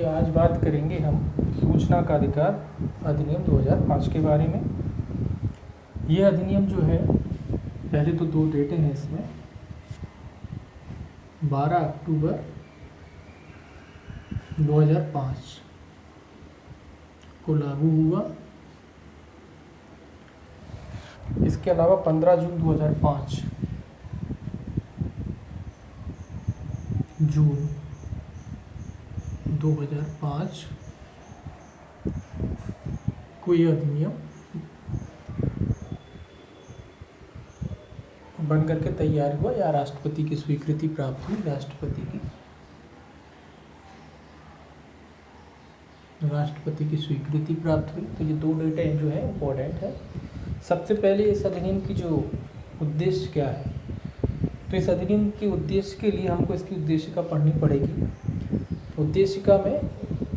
चलिए आज बात करेंगे हम सूचना का अधिकार अधिनियम 2005 के बारे में। यह अधिनियम जो है, पहले तो दो डेटें हैं इसमें। 12 अक्टूबर 2005 को लागू हुआ। इसके अलावा 15 जून 2005 को यह अधिनियम बन करके तैयार हुआ या राष्ट्रपति की स्वीकृति प्राप्त हुई। राष्ट्रपति की स्वीकृति प्राप्त हुई। तो ये दो डेटें जो है इम्पोर्टेंट है। सबसे पहले इस अधिनियम की जो उद्देश्य क्या है, तो इस अधिनियम के उद्देश्य के लिए हमको इसकी उद्देशिका पढ़नी पड़ेगी। उद्देशिका में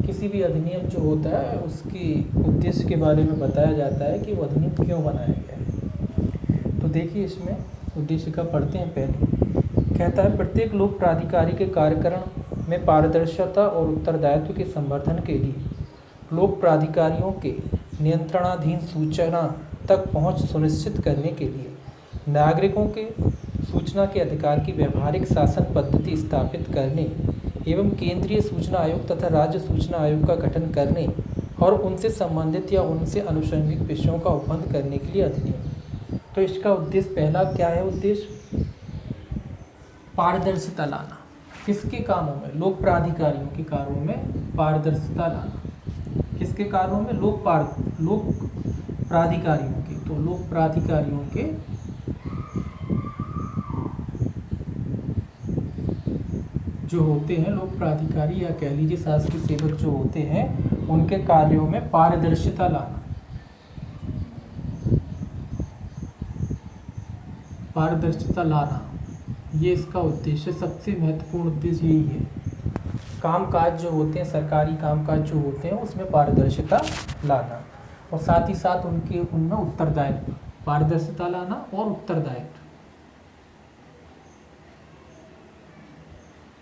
किसी भी अधिनियम जो होता है उसकी उद्देश्य के बारे में बताया जाता है कि वो अधिनियम क्यों बनाया गया है। तो देखिए इसमें उद्देशिका पढ़ते हैं। पहले कहता है, प्रत्येक लोक प्राधिकारी के कार्यकरण में पारदर्शिता और उत्तरदायित्व के संवर्धन के लिए लोक प्राधिकारियों के नियंत्रणाधीन सूचना तक पहुंच सुनिश्चित करने के लिए नागरिकों के सूचना के अधिकार की व्यवहारिक शासन पद्धति स्थापित करने एवं केंद्रीय सूचना आयोग तथा राज्य सूचना आयोग का गठन करने और उनसे संबंधित या उनसे अनुषंगिक विषयों का उपबंध करने के लिए अधिनियम। तो इसका उद्देश्य पहला क्या है? उद्देश्य पारदर्शिता लाना। किसके कामों में? लोक प्राधिकारियों के कार्यों में पारदर्शिता लाना। किसके कार्यों में? लोक प्राधिकारियों के। तो लोक प्राधिकारियों के जो होते हैं लोक प्राधिकारी या कह लीजिए शासकीय सेवक जो होते हैं, उनके कार्यों में पारदर्शिता लाना। पारदर्शिता लाना ये इसका उद्देश्य, सबसे महत्वपूर्ण उद्देश्य यही है। कामकाज जो होते हैं, सरकारी कामकाज जो होते हैं, उसमें पारदर्शिता लाना और साथ ही साथ उनमें उत्तरदायित्व। पारदर्शिता लाना और उत्तरदायित्व।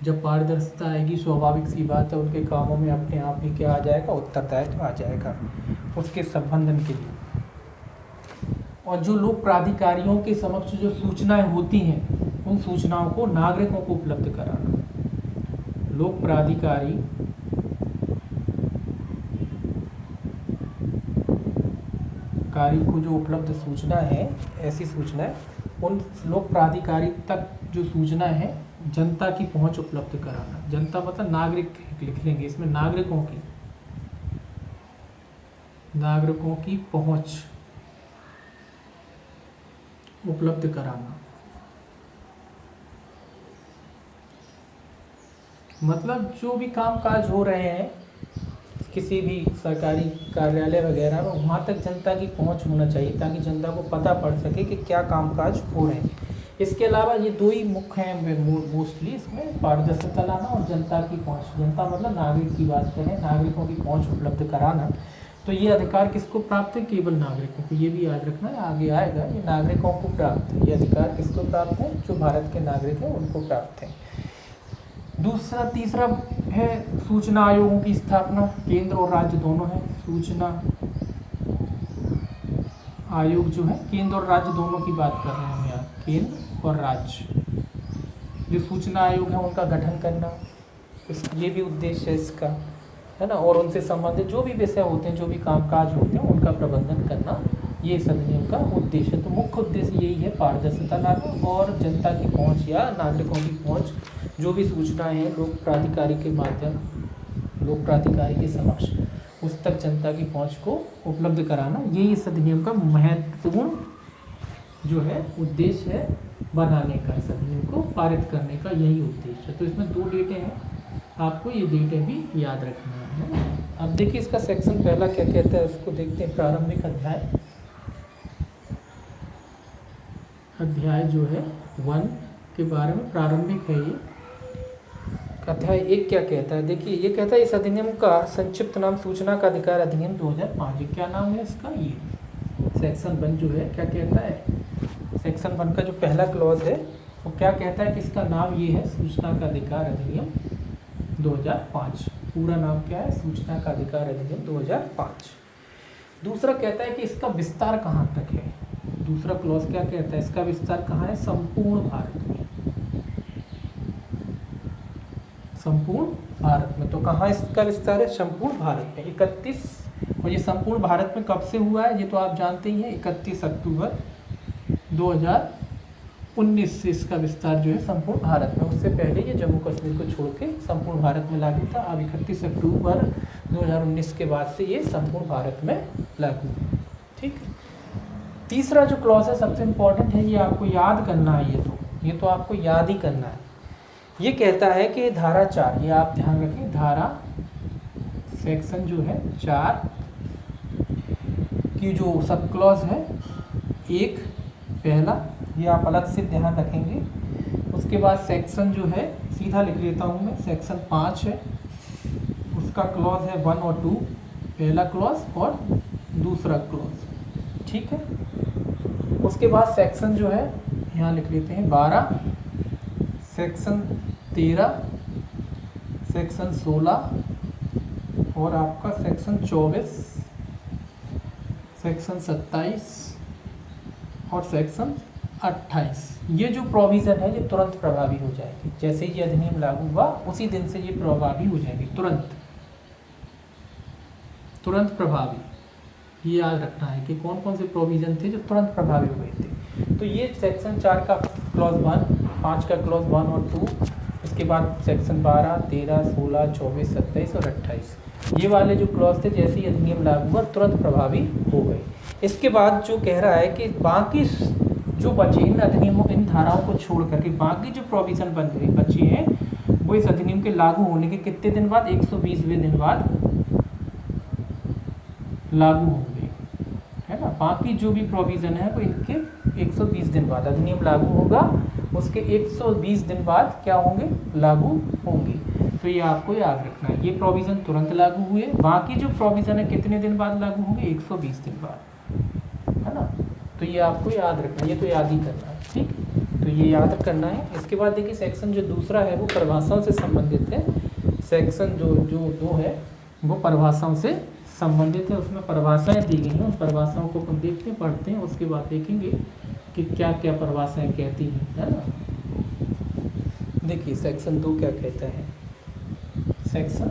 जब पारदर्शिता आएगी, स्वाभाविक सी बात है, उनके कामों में अपने आप ही क्या आ जाएगा? उत्तरदायित्व आ जाएगा उसके संबंधन के लिए। और जो लोक प्राधिकारियों के समक्ष जो सूचनाएं होती हैं, उन सूचनाओं को नागरिकों को उपलब्ध कराना। लोक प्राधिकारी को जो उपलब्ध सूचना है, ऐसी सूचनाएं उन लोक प्राधिकारी तक जो सूचना है जनता की पहुंच उपलब्ध कराना। जनता मतलब नागरिक लिख लेंगे इसमें, नागरिकों की पहुंच उपलब्ध कराना। मतलब जो भी कामकाज हो रहे हैं किसी भी सरकारी कार्यालय वगैरह में, वहाँ तक जनता की पहुँच होना चाहिए ताकि जनता को पता पड़ सके कि क्या कामकाज हो रहे हैं। इसके अलावा ये दो ही मुख्य हैं मोस्टली इसमें, पारदर्शिता लाना और जनता की पहुँच। जनता मतलब नागरिक की बात करें, नागरिकों की पहुँच उपलब्ध कराना। तो ये अधिकार किसको प्राप्त है? केवल नागरिकों को। ये भी याद रखना है, आगे आएगा। ये नागरिकों को प्राप्त है। ये अधिकार किसको प्राप्त है? जो भारत के नागरिक हैं उनको प्राप्त है। तीसरा है सूचना आयोगों की स्थापना। केंद्र और राज्य दोनों है। सूचना आयोग जो है, केंद्र और राज्य दोनों की बात कर रहे हैं हम यहाँ, केंद्र और राज्य। जो सूचना आयोग है उनका गठन करना, ये भी उद्देश्य है इसका, है ना। और उनसे संबंधित जो भी विषय होते हैं, जो भी कामकाज होते हैं, उनका प्रबंधन करना, ये इस अधिनियम का उद्देश्य। तो मुख्य उद्देश्य यही है, पारदर्शिता लाना और जनता की पहुँच या नागरिकों की पहुँच, जो भी सूचनाएं हैं लोक प्राधिकारी के माध्यम, लोक प्राधिकारी के समक्ष, उस तक जनता की पहुंच को उपलब्ध कराना। यही इस अधिनियम का महत्वपूर्ण जो है उद्देश्य है बनाने का। इस अधिनियम को पारित करने का यही उद्देश्य है। तो इसमें दो डेटें हैं, आपको ये डेटें भी याद रखना है। अब देखिए इसका सेक्शन पहला क्या कहता है, उसको देखते हैं। प्रारंभिक अध्याय जो है 1 के बारे में प्रारंभिक है ये। अध्याय 1 क्या कहता है? देखिए ये कहता है, इस अधिनियम का संक्षिप्त नाम सूचना का अधिकार अधिनियम 2005। क्या नाम है इसका? ये सेक्शन 1 जो है क्या कहता है? सेक्शन 1 का जो पहला क्लॉज है वो क्या कहता है कि इसका नाम ये है, सूचना का अधिकार अधिनियम 2005। पूरा नाम क्या है? सूचना का अधिकार अधिनियम 2005। दूसरा कहता है कि इसका विस्तार कहाँ तक है। दूसरा क्लॉज क्या कहता है? इसका विस्तार कहाँ है? संपूर्ण भारत में। संपूर्ण भारत में। तो कहाँ इसका विस्तार है? संपूर्ण भारत में। 31, और ये संपूर्ण भारत में कब से हुआ है ये तो आप जानते ही हैं, 31 अक्टूबर 2019 से इसका विस्तार जो है संपूर्ण भारत में। उससे पहले ये जम्मू कश्मीर को छोड़ के संपूर्ण भारत में लागू था। अब 31 अक्टूबर 2019 के बाद से ये संपूर्ण भारत में लागू है। ठीक है। तीसरा जो क्लॉज है सबसे इम्पोर्टेंट है, ये आपको याद करना है। ये तो आपको याद ही करना है। ये कहता है कि धारा 4, ये आप ध्यान रखें, धारा सेक्शन जो है 4 की जो सब क्लॉज है, एक पहला, ये आप अलग से ध्यान रखेंगे। उसके बाद सेक्शन जो है सीधा लिख लेता हूँ मैं, सेक्शन 5 है, उसका क्लॉज है 1 और 2, पहला क्लॉज और दूसरा क्लॉज। ठीक है। उसके बाद सेक्शन जो है यहाँ लिख लेते हैं 12, सेक्शन 13, सेक्शन 16 और आपका सेक्शन 24, सेक्शन 27 और सेक्शन 28। ये जो प्रोविज़न है ये तुरंत प्रभावी हो जाएगी। जैसे ये अधिनियम लागू हुआ उसी दिन से ये प्रभावी हो जाएगी, तुरंत प्रभावी। ये याद रखना है कि कौन कौन से प्रोविज़न थे जो तुरंत प्रभावी हो गए थे। तो ये सेक्शन 4 का क्लॉज 1, 5 का क्लॉज 1 और 2, इसके बाद सेक्शन 12, 13, 16, 24, 27 और 28, ये वाले जो क्लॉज थे जैसे ही अधिनियम लागू हुआ तुरंत प्रभावी हो गए। इसके बाद जो कह रहा है कि बाकी जो बचे इन अधिनियमों, इन धाराओं को छोड़ करके बाकी जो प्रोविज़न बचे हैं वो इस अधिनियम के लागू होने के कितने दिन बाद? 120वें दिन बाद लागू होंगे, है ना। बाकी जो भी प्रोविज़न है वो इनके 120 दिन बाद अधिनियम लागू होगा, उसके 120 दिन बाद क्या होंगे? लागू होंगे। तो ये आपको याद रखना है, ये प्रोविज़न तुरंत लागू हुए, बाकी जो प्रोविज़न है कितने दिन बाद लागू होंगे? 120 दिन बाद, है ना। तो ये आपको याद रखना है, ये तो याद ही करना है। ठीक, तो ये याद करना है। इसके बाद देखिए सेक्शन जो दूसरा है वो परिभाषाओं से संबंधित है। सेक्शन जो 2 है वो परिभाषाओं से संबंधित है। उसमें परिभाषाएं दी गई हैं, उन परिभाषाओं को हम देखते हैं, पढ़ते हैं, उसके बाद देखेंगे कि क्या क्या परिभाषाएं कहती हैं, है ना। देखिए सेक्शन 2 क्या कहता है। सेक्शन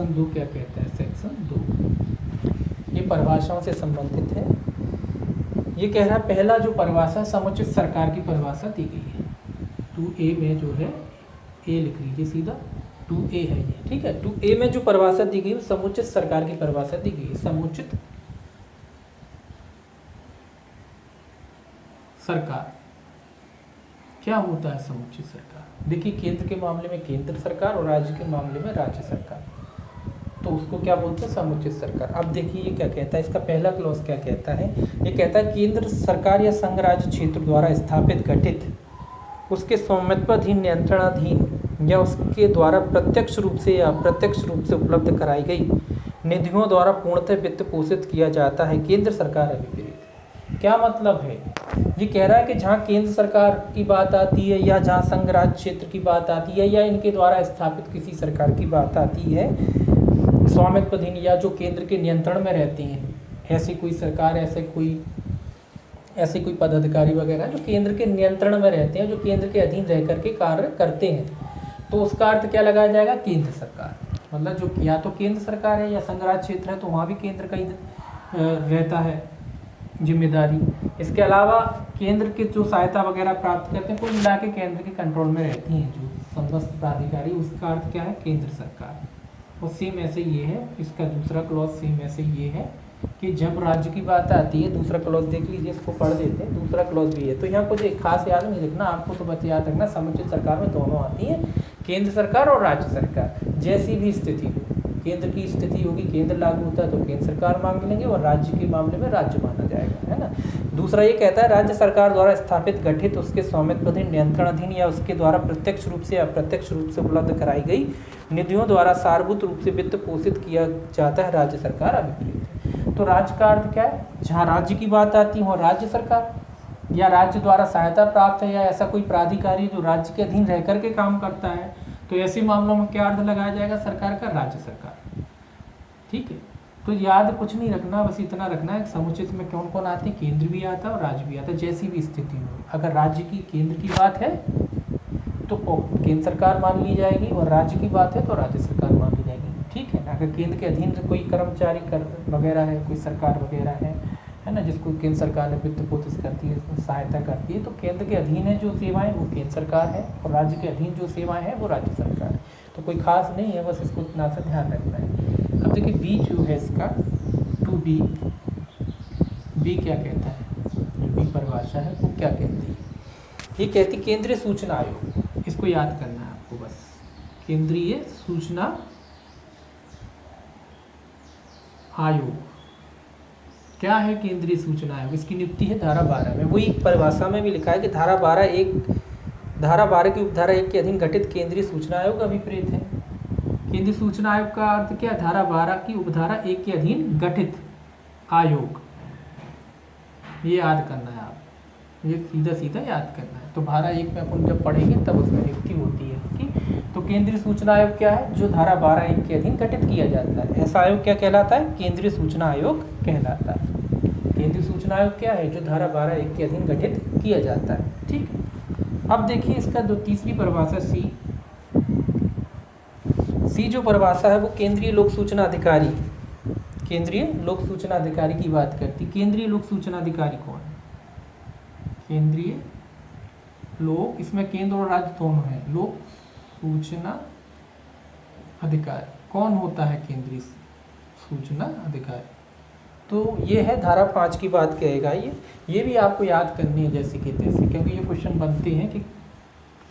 2 क्या कहता है? सेक्शन 2 ये परिभाषाओं से संबंधित है। ये कह रहा है पहला जो परिभाषा समुचित सरकार की परिभाषा दी गई है। 2A में जो है, ए लिख लीजिए सीधा, 2A है ये। ठीक है। 2A में जो परिभाषा दी गई है समुचित सरकार की परिभाषा दी गई है। समुचित सरकार क्या होता है? समुचित सरकार, देखिए केंद्र के मामले में केंद्र सरकार और राज्य के मामले में राज्य सरकार, तो उसको क्या बोलते हैं? समुचित सरकार। अब देखिए ये क्या कहता है, इसका पहला क्लॉज क्या कहता है? ये कहता है केंद्र सरकार या संघ राज्य क्षेत्र द्वारा स्थापित, गठित, उसके स्वामित्वाधीन, नियंत्रणाधीन या उसके द्वारा प्रत्यक्ष रूप से या अप्रत्यक्ष रूप से उपलब्ध कराई गई निधियों द्वारा पूर्णतः वित्त पोषित किया जाता है। केंद्र सरकार अभिप्रेत क्या मतलब है? ये कह रहा है कि जहाँ केंद्र सरकार की बात आती है या जहाँ संघ राज्य क्षेत्र की बात आती है या इनके द्वारा स्थापित किसी सरकार की बात आती है, स्वामित्वाधीन या जो केंद्र के नियंत्रण में रहती हैं, ऐसी कोई सरकार, ऐसे कोई पदाधिकारी वगैरह जो केंद्र के नियंत्रण में रहते हैं, जो केंद्र के अधीन रह करके कार्य करते हैं, तो उसका अर्थ क्या लगाया जाएगा? केंद्र सरकार। मतलब जो या तो केंद्र सरकार है या संघ राज्य क्षेत्र है तो वहाँ भी केंद्र का ही रहता है जिम्मेदारी। इसके अलावा केंद्र के जो सहायता वगैरह प्राप्त करते हैं, कुल मिला के केंद्र के कंट्रोल में रहती हैं जो समस्त प्राधिकारी, उसका अर्थ क्या है? केंद्र सरकार। और सेम ऐसे ये है, इसका दूसरा क्लॉज सेम ऐसे ये है कि जब राज्य की बात आती है, दूसरा क्लॉज देख लीजिए, इसको पढ़ देते हैं, दूसरा क्लॉज भी है। तो यहाँ कुछ एक खास याद नहीं रखना, आपको तो बस याद रखना समुचित सरकार में दोनों आती हैं, केंद्र सरकार और राज्य सरकार। जैसी भी स्थिति हो, केंद्र की स्थिति होगी, केंद्र लागू होता है तो केंद्र सरकार मांग लेंगे और राज्य के मामले में राज्य माना जाएगा, है ना। दूसरा ये कहता है राज्य सरकार द्वारा स्थापित, गठित, उसके स्वामित्वाधीन, नियंत्रणाधीन या उसके द्वारा प्रत्यक्ष रूप से या अप्रत्यक्ष रूप से उपलब्ध कराई गई निधियों द्वारा सारभूत रूप से वित्त पोषित किया जाता है। राज्य सरकार अभिप्रेत है। तो राज्य का अर्थ क्या है? जहाँ राज्य की बात आती है वहाँ राज्य सरकार, या राज्य द्वारा सहायता प्राप्त है, या ऐसा कोई प्राधिकारी जो राज्य के अधीन रह करके काम करता है, तो ऐसे मामलों में क्या अर्थ लगाया जाएगा सरकार का? राज्य सरकार। ठीक है, तो याद कुछ नहीं रखना, बस इतना रखना है समुचित में कौन कौन आते हैं, केंद्र भी आता है और राज्य भी आता है। जैसी भी स्थिति हो, अगर राज्य की केंद्र की बात है तो केंद्र सरकार मान ली जाएगी, और राज्य की बात है तो राज्य सरकार मान ली जाएगी। ठीक है ना, अगर केंद्र के अधीन कोई कर्मचारी वगैरह है, कोई सरकार वगैरह है ना, जिसको केंद्र सरकार ने वित्त पोषित करती है, सहायता करती है, तो केंद्र के अधीन है जो सेवाएं वो केंद्र सरकार है, और राज्य के अधीन जो सेवाएं हैं वो राज्य सरकार है। तो कोई खास नहीं है, बस इसको इतना सा ध्यान रखना है। अब देखिए बी जो है इसका 2B, बी क्या कहता है, जो बी परिभाषा है वो क्या कहती है? ये कहती केंद्रीय सूचना आयोग, इसको याद करना है आपको बस, केंद्रीय सूचना आयोग क्या है? केंद्रीय सूचना आयोग, इसकी नियुक्ति है धारा 12 में। वही परिभाषा में भी लिखा है कि धारा 12 की उपधारा 1 के अधीन गठित केंद्रीय सूचना आयोग अभिप्रेत है। केंद्रीय सूचना आयोग का अर्थ क्या? धारा 12 की उपधारा 1 के अधीन गठित आयोग, ये याद करना है आप, ये सीधा सीधा याद करना है। तो धारा 1 में अपन जब पढ़ेंगे तब उसमें नियुक्ति होती है कि तो केंद्रीय सूचना आयोग क्या है? जो धारा 12(1) के अधीन गठित किया जाता है। ऐसा आयोग क्या कहलाता है? केंद्रीय सूचना आयोग कहलाता है। केंद्रीय सूचना आयोग क्या है? जो धारा 12(1) के अधीन गठित किया जाता है। ठीक है, अब देखिए इसका जो तीसरी परिभाषा सी जो परिभाषा है वो केंद्रीय लोक सूचना अधिकारी, केंद्रीय लोक सूचना अधिकारी की बात करती। केंद्रीय लोक सूचना अधिकारी कौन है? केंद्रीय लोक, इसमें केंद्र और राज्य दोनों है, लोक सूचना अधिकारी कौन होता है? केंद्रीय सूचना अधिकारी। तो ये है धारा 5 की बात कहेगा। ये भी आपको याद करनी है जैसे कि तैसे, क्योंकि ये क्वेश्चन बनते हैं कि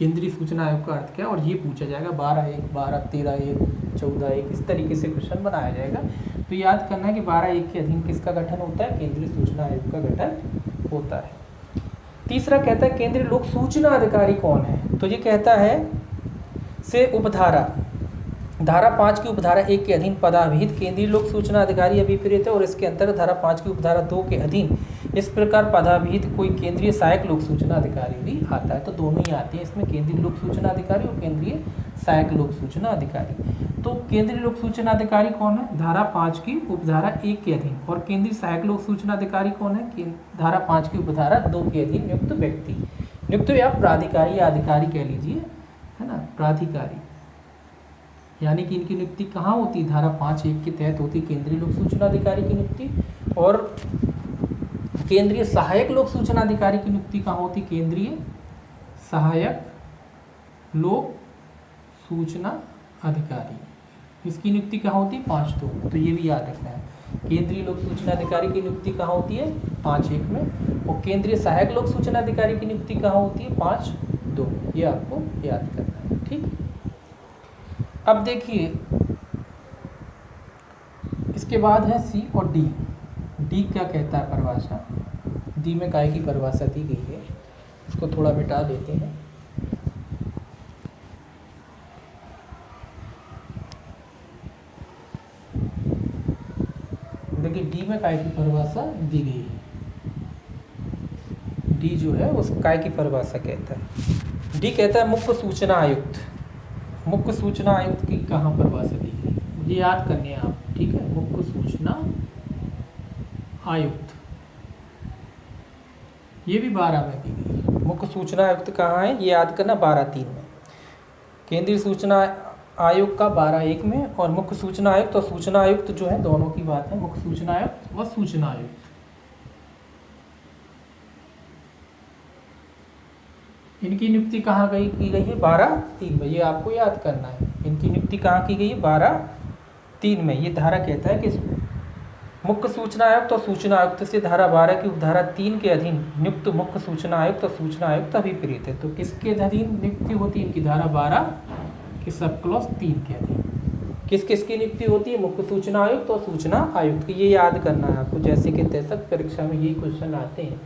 केंद्रीय सूचना आयोग का अर्थ क्या, और ये पूछा जाएगा 12(1), 12, 13(1), 14(1), इस तरीके से क्वेश्चन बनाया जाएगा। तो याद करना है कि 12(1) के अधीन किसका गठन होता है? केंद्रीय सूचना आयोग का गठन होता है। तीसरा कहता है केंद्रीय लोक सूचना अधिकारी कौन है? तो ये कहता है से उपधारा धारा 5 की उपधारा 1 के अधीन पदाभिहित केंद्रीय लोक सूचना अधिकारी अभिप्रेत है, और इसके अंतर्गत धारा 5 की उपधारा 2 के अधीन इस प्रकार पदाभिहित कोई केंद्रीय सहायक लोक सूचना अधिकारी भी आता है। तो दोनों ही आते हैं इसमें, केंद्रीय लोक सूचना अधिकारी और केंद्रीय सहायक लोक सूचना अधिकारी। तो केंद्रीय लोक सूचना अधिकारी कौन है? धारा 5 की उपधारा 1 के अधीन। और केंद्रीय सहायक लोक सूचना अधिकारी कौन है? धारा 5 की उपधारा 2 के अधीन नियुक्त व्यक्ति, नियुक्त या प्राधिकारी या अधिकारी कह लीजिए, है ना, प्राधिकारी। यानी कि इनकी नियुक्ति कहाँ होती है? धारा 5(1) के तहत होती है केंद्रीय लोक सूचना अधिकारी की नियुक्ति, और केंद्रीय सहायक लोक सूचना अधिकारी की नियुक्ति कहाँ होती? केंद्रीय सहायक लोक सूचना अधिकारी, इसकी नियुक्ति कहाँ होती है? 5(2). तो ये भी याद रखना है, केंद्रीय लोक सूचना अधिकारी की नियुक्ति कहाँ होती है? 5(1) में, और केंद्रीय सहायक लोक सूचना अधिकारी की नियुक्ति कहाँ होती है? 5(2). ये आपको याद करना है। ठीक, अब देखिए इसके बाद है सी और डी। डी क्या कहता है परिभाषा? डी में काय की परिभाषा दी गई है, इसको थोड़ा मिटा देते हैं। देखिए डी में काय की परिभाषा दी गई है। डी जो है उस काय की परिभाषा कहता है। डी कहता है मुख्य सूचना आयुक्त। मुख्य सूचना आयुक्त की कहाँ परिभाषा दी गई, ये याद करनी है आप। ठीक है, मुख्य सूचना आयुक्त, ये भी 12 में दी गई। मुख्य सूचना आयुक्त कहाँ है ये याद करना, 12(3) में। केंद्रीय सूचना आयोग का 12(1) में, और मुख्य सूचना आयुक्त और सूचना आयुक्त जो है दोनों की बात है, मुख्य सूचना आयुक्त व सूचना आयुक्त। इनकी नियुक्ति कहाँ की गई है? 12(3) में, ये आपको याद करना है। इनकी नियुक्ति कहाँ की गई है? 12(3) में। ये धारा कहता है कि मुख्य सूचना आयुक्त और सूचना आयुक्त से धारा 12 की उपधारा 3 के अधीन नियुक्त मुख्य सूचना आयुक्त और सूचना आयुक्त अभिप्रेत है। तो किसके अधीन नियुक्ति होती है इनकी? धारा 12 के सब क्लॉज 3 के अधीन किस किस की नियुक्ति होती है? मुख्य सूचना आयुक्त और सूचना आयुक्त की। ये याद करना है आपको, जैसे कि तैसे परीक्षा में यही क्वेश्चन आते हैं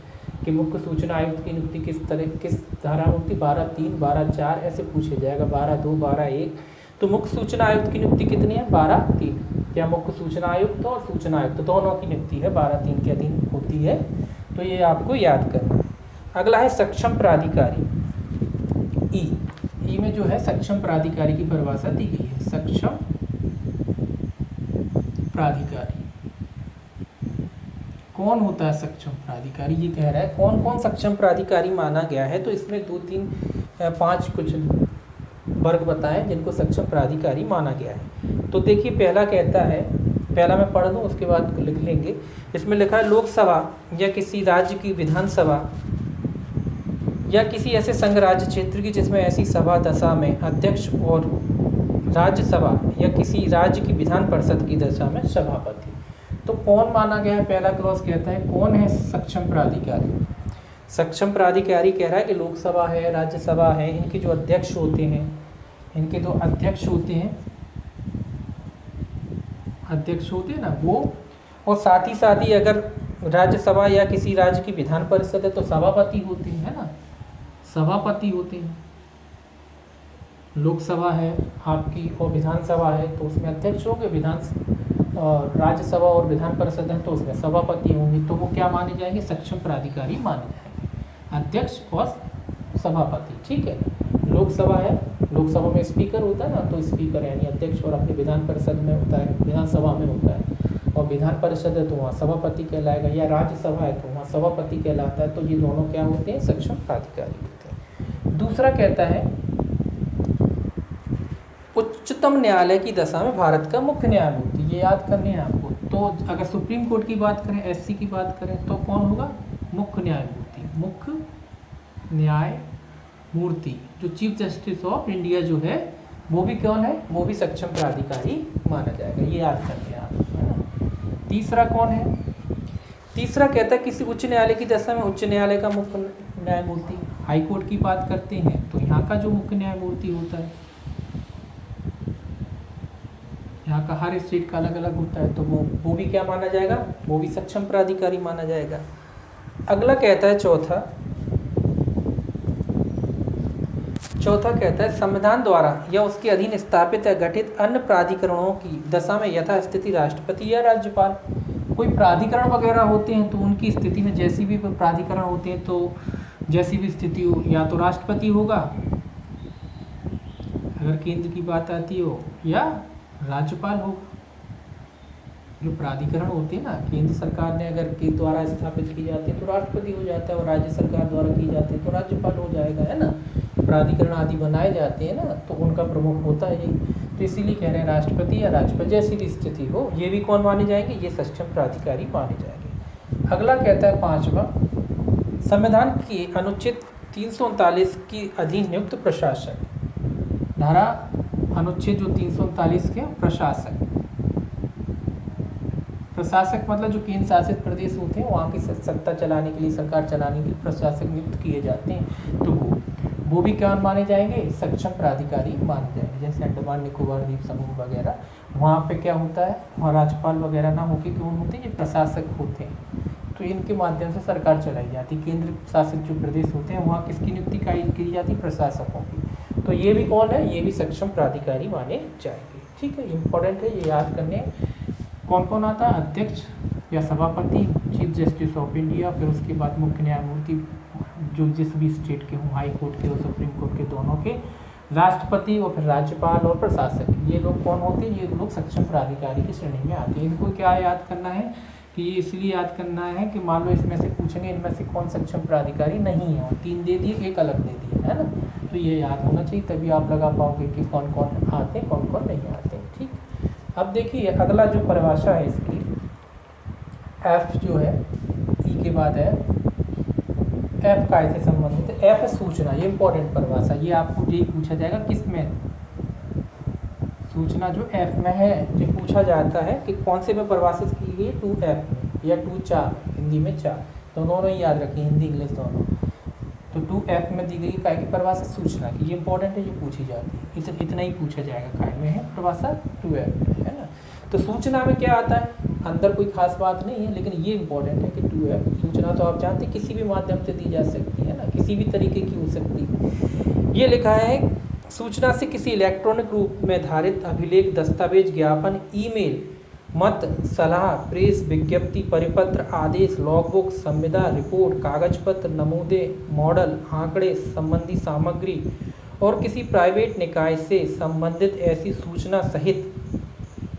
कि मुख्य सूचना आयुक्त की नियुक्ति किस धारा में होती है? 12(3), 12(4 ऐसे पूछे जाएगा, 12(2), 12(1). तो मुख्य सूचना आयुक्त की नियुक्ति कितनी है? 12(3). क्या मुख्य सूचना आयुक्त और सूचना आयुक्त दोनों की नियुक्ति है 12(3) के अधीन होती है। तो ये आपको याद करना है। अगला है सक्षम प्राधिकारी। ई में जो है सक्षम प्राधिकारी की परिभाषा दी गई है। सक्षम प्राधिकारी कौन होता है? सक्षम प्राधिकारी ये कह रहा है कौन कौन सक्षम प्राधिकारी माना गया है। तो इसमें 2 3 5 कुछ वर्ग बताएं जिनको सक्षम प्राधिकारी माना गया है। तो देखिए पहला कहता है, पहला मैं पढ़ दूं उसके बाद लिख लेंगे। इसमें लिखा है लोकसभा या किसी राज्य की विधानसभा या किसी ऐसे संघ राज्य क्षेत्र की जिसमें ऐसी सभा दशा में अध्यक्ष और राज्यसभा या किसी राज्य की विधान परिषद की दशा में सभापति। तो कौन माना गया है? पहला क्लॉज कहता है कौन है सक्षम प्राधिकारी। सक्षम प्राधिकारी कह रहा है कि लोकसभा है, राज्यसभा है, इनके जो अध्यक्ष होते हैं, इनके जो अध्यक्ष होते हैं ना वो, और साथ ही अगर राज्यसभा या किसी राज्य की विधान परिषद है तो सभापति होते हैं, है ना, सभापति होते हैं। लोकसभा है आपकी और विधानसभा है तो उसमें अध्यक्ष होंगे, और राज्यसभा और विधान परिषद है तो उसमें सभापति होंगे। तो वो क्या माने जाएंगे? सक्षम प्राधिकारी माने जाएंगे, अध्यक्ष और सभापति। ठीक है, लोकसभा है, लोकसभा में स्पीकर होता है ना, तो स्पीकर यानी अध्यक्ष और अपनी विधान परिषद में होता है, विधानसभा में होता है, और विधान परिषद है तो वहाँ सभापति कहलाएगा, या राज्यसभा है तो वहाँ सभापति कहलाता है। तो ये दोनों क्या होते हैं? सक्षम प्राधिकारी होते हैं। दूसरा कहता है उच्चतम न्यायालय की दशा में भारत का मुख्य न्यायमूर्ति। ये याद करने हैं आपको। तो अगर सुप्रीम कोर्ट की बात करें, एससी की बात करें तो कौन होगा? मुख्य न्यायमूर्ति। मुख्य न्यायमूर्ति जो चीफ जस्टिस ऑफ इंडिया जो है वो भी कौन है? वो भी सक्षम प्राधिकारी माना जाएगा। ये याद करने हैं आप, है ना। तीसरा कौन है? तीसरा कहता है किसी उच्च न्यायालय की दशा में उच्च न्यायालय का मुख्य न्यायमूर्ति। हाई कोर्ट की बात करते हैं तो यहाँ का जो मुख्य न्यायमूर्ति होता है, यहाँ का हर स्टेट का अलग अलग होता है, तो वो भी क्या माना जाएगा? वो भी सक्षम प्राधिकारी माना जाएगा। अगला कहता है चौथा कहता है संविधान द्वारा या उसके अधीन स्थापित या गठित अन्य प्राधिकरणों की दशा में यथास्थिति राष्ट्रपति या राज्यपाल। कोई प्राधिकरण वगैरह होते हैं तो उनकी स्थिति में जैसी भी प्राधिकरण होते हैं तो जैसी भी स्थिति हो, या तो राष्ट्रपति होगा अगर केंद्र की बात आती हो, या राज्यपाल होगा। जो प्राधिकरण होते हैं ना, केंद्र सरकार ने अगर के द्वारा स्थापित की जाती है तो राष्ट्रपति हो जाता है, और राज्य सरकार द्वारा की जाती है तो राज्यपाल हो जाएगा, है ना। प्राधिकरण आदि बनाए जाते हैं ना तो उनका प्रमुख होता है ये। तो इसीलिए कह रहे हैं राष्ट्रपति या राज्यपाल जैसी भी स्थिति हो, ये भी कौन माने जाएंगे? ये सक्षम प्राधिकारी माने जाएंगे। अगला कहता है पांचवा, संविधान के अनुच्छेद 339 की अधीन नियुक्त प्रशासक। धारा अनुच्छेद जो 339 के प्रशासक मतलब जो केंद्र शासित प्रदेश होते हैं वहाँ की सत्ता चलाने के लिए, सरकार चलाने के लिए प्रशासक नियुक्त किए जाते हैं, तो वो भी क्या माने जाएंगे? सक्षम प्राधिकारी माने जाएंगे। जैसे अंडमान निकोबार द्वीप समूह वगैरह, वहाँ पे क्या होता है, वहाँ राज्यपाल वगैरह ना होके कौन होते हैं? ये प्रशासक होते हैं। तो इनके माध्यम से सरकार चलाई जाती है। केंद्र शासित जो प्रदेश होते हैं वहाँ किसकी नियुक्ति की जाती है? प्रशासकों की। तो ये भी कौन है? ये भी सक्षम प्राधिकारी माने जाएंगे। ठीक है, इम्पोर्टेंट है, ये याद करने। कौन कौन आता है? अध्यक्ष या सभापति, चीफ जस्टिस ऑफ इंडिया, फिर उसके बाद मुख्य न्यायमूर्ति जो जिस भी स्टेट के हों, हाई कोर्ट के और सुप्रीम कोर्ट के दोनों के, राष्ट्रपति और फिर राज्यपाल और प्रशासक। ये लोग कौन होते हैं? ये लोग सक्षम प्राधिकारी की श्रेणी में आते हैं। इनको क्या याद करना है कि ये इसलिए याद करना है कि मान लो इसमें से पूछेंगे इनमें से कौन सक्षम प्राधिकारी नहीं है, और 3 दे दिए, एक अलग दे दिया, है ना। तो ये याद होना चाहिए, तभी आप लगा पाओगे कि कौन कौन आते हैं, कौन कौन नहीं आते हैं। ठीक, अब देखिए अगला जो परिभाषा है इसकी, एफ जो है, ई के बाद है एफ का ऐसे संबंधित है। एफ है सूचना, ये इंपॉर्टेंट परिभाषा, ये आपको यही पूछा जाएगा किस में? सूचना जो एफ में है, ये पूछा जाता है कि कौन से में परिभाषित की गई है? 2F में या 2 हिंदी में 4, तो दोनों ही याद रखिए, हिंदी इंग्लिश दोनों। तो 2F में दी गई काय की परिभाषा? सूचना की। ये इंपॉर्टेंट है, ये पूछी जाती है, इतना ही पूछा जाएगा काय में है परिभाषा 2F में, है ना। तो सूचना में क्या आता है? अंदर कोई खास बात नहीं है, लेकिन ये इंपॉर्टेंट है कि 2F सूचना तो आप जानते हैं किसी भी माध्यम से दी जा सकती है ना, किसी भी तरीके की हो सकती है। ये लिखा है सूचना से किसी इलेक्ट्रॉनिक रूप में धारित अभिलेख, दस्तावेज, ज्ञापन, ईमेल मत, सलाह, प्रेस, विज्ञप्ति, परिपत्र, आदेश, लॉगबुक, संविदा, रिपोर्ट, कागज पत्र, नमूदे, मॉडल, आंकड़े संबंधी सामग्री और किसी प्राइवेट निकाय से संबंधित ऐसी सूचना सहित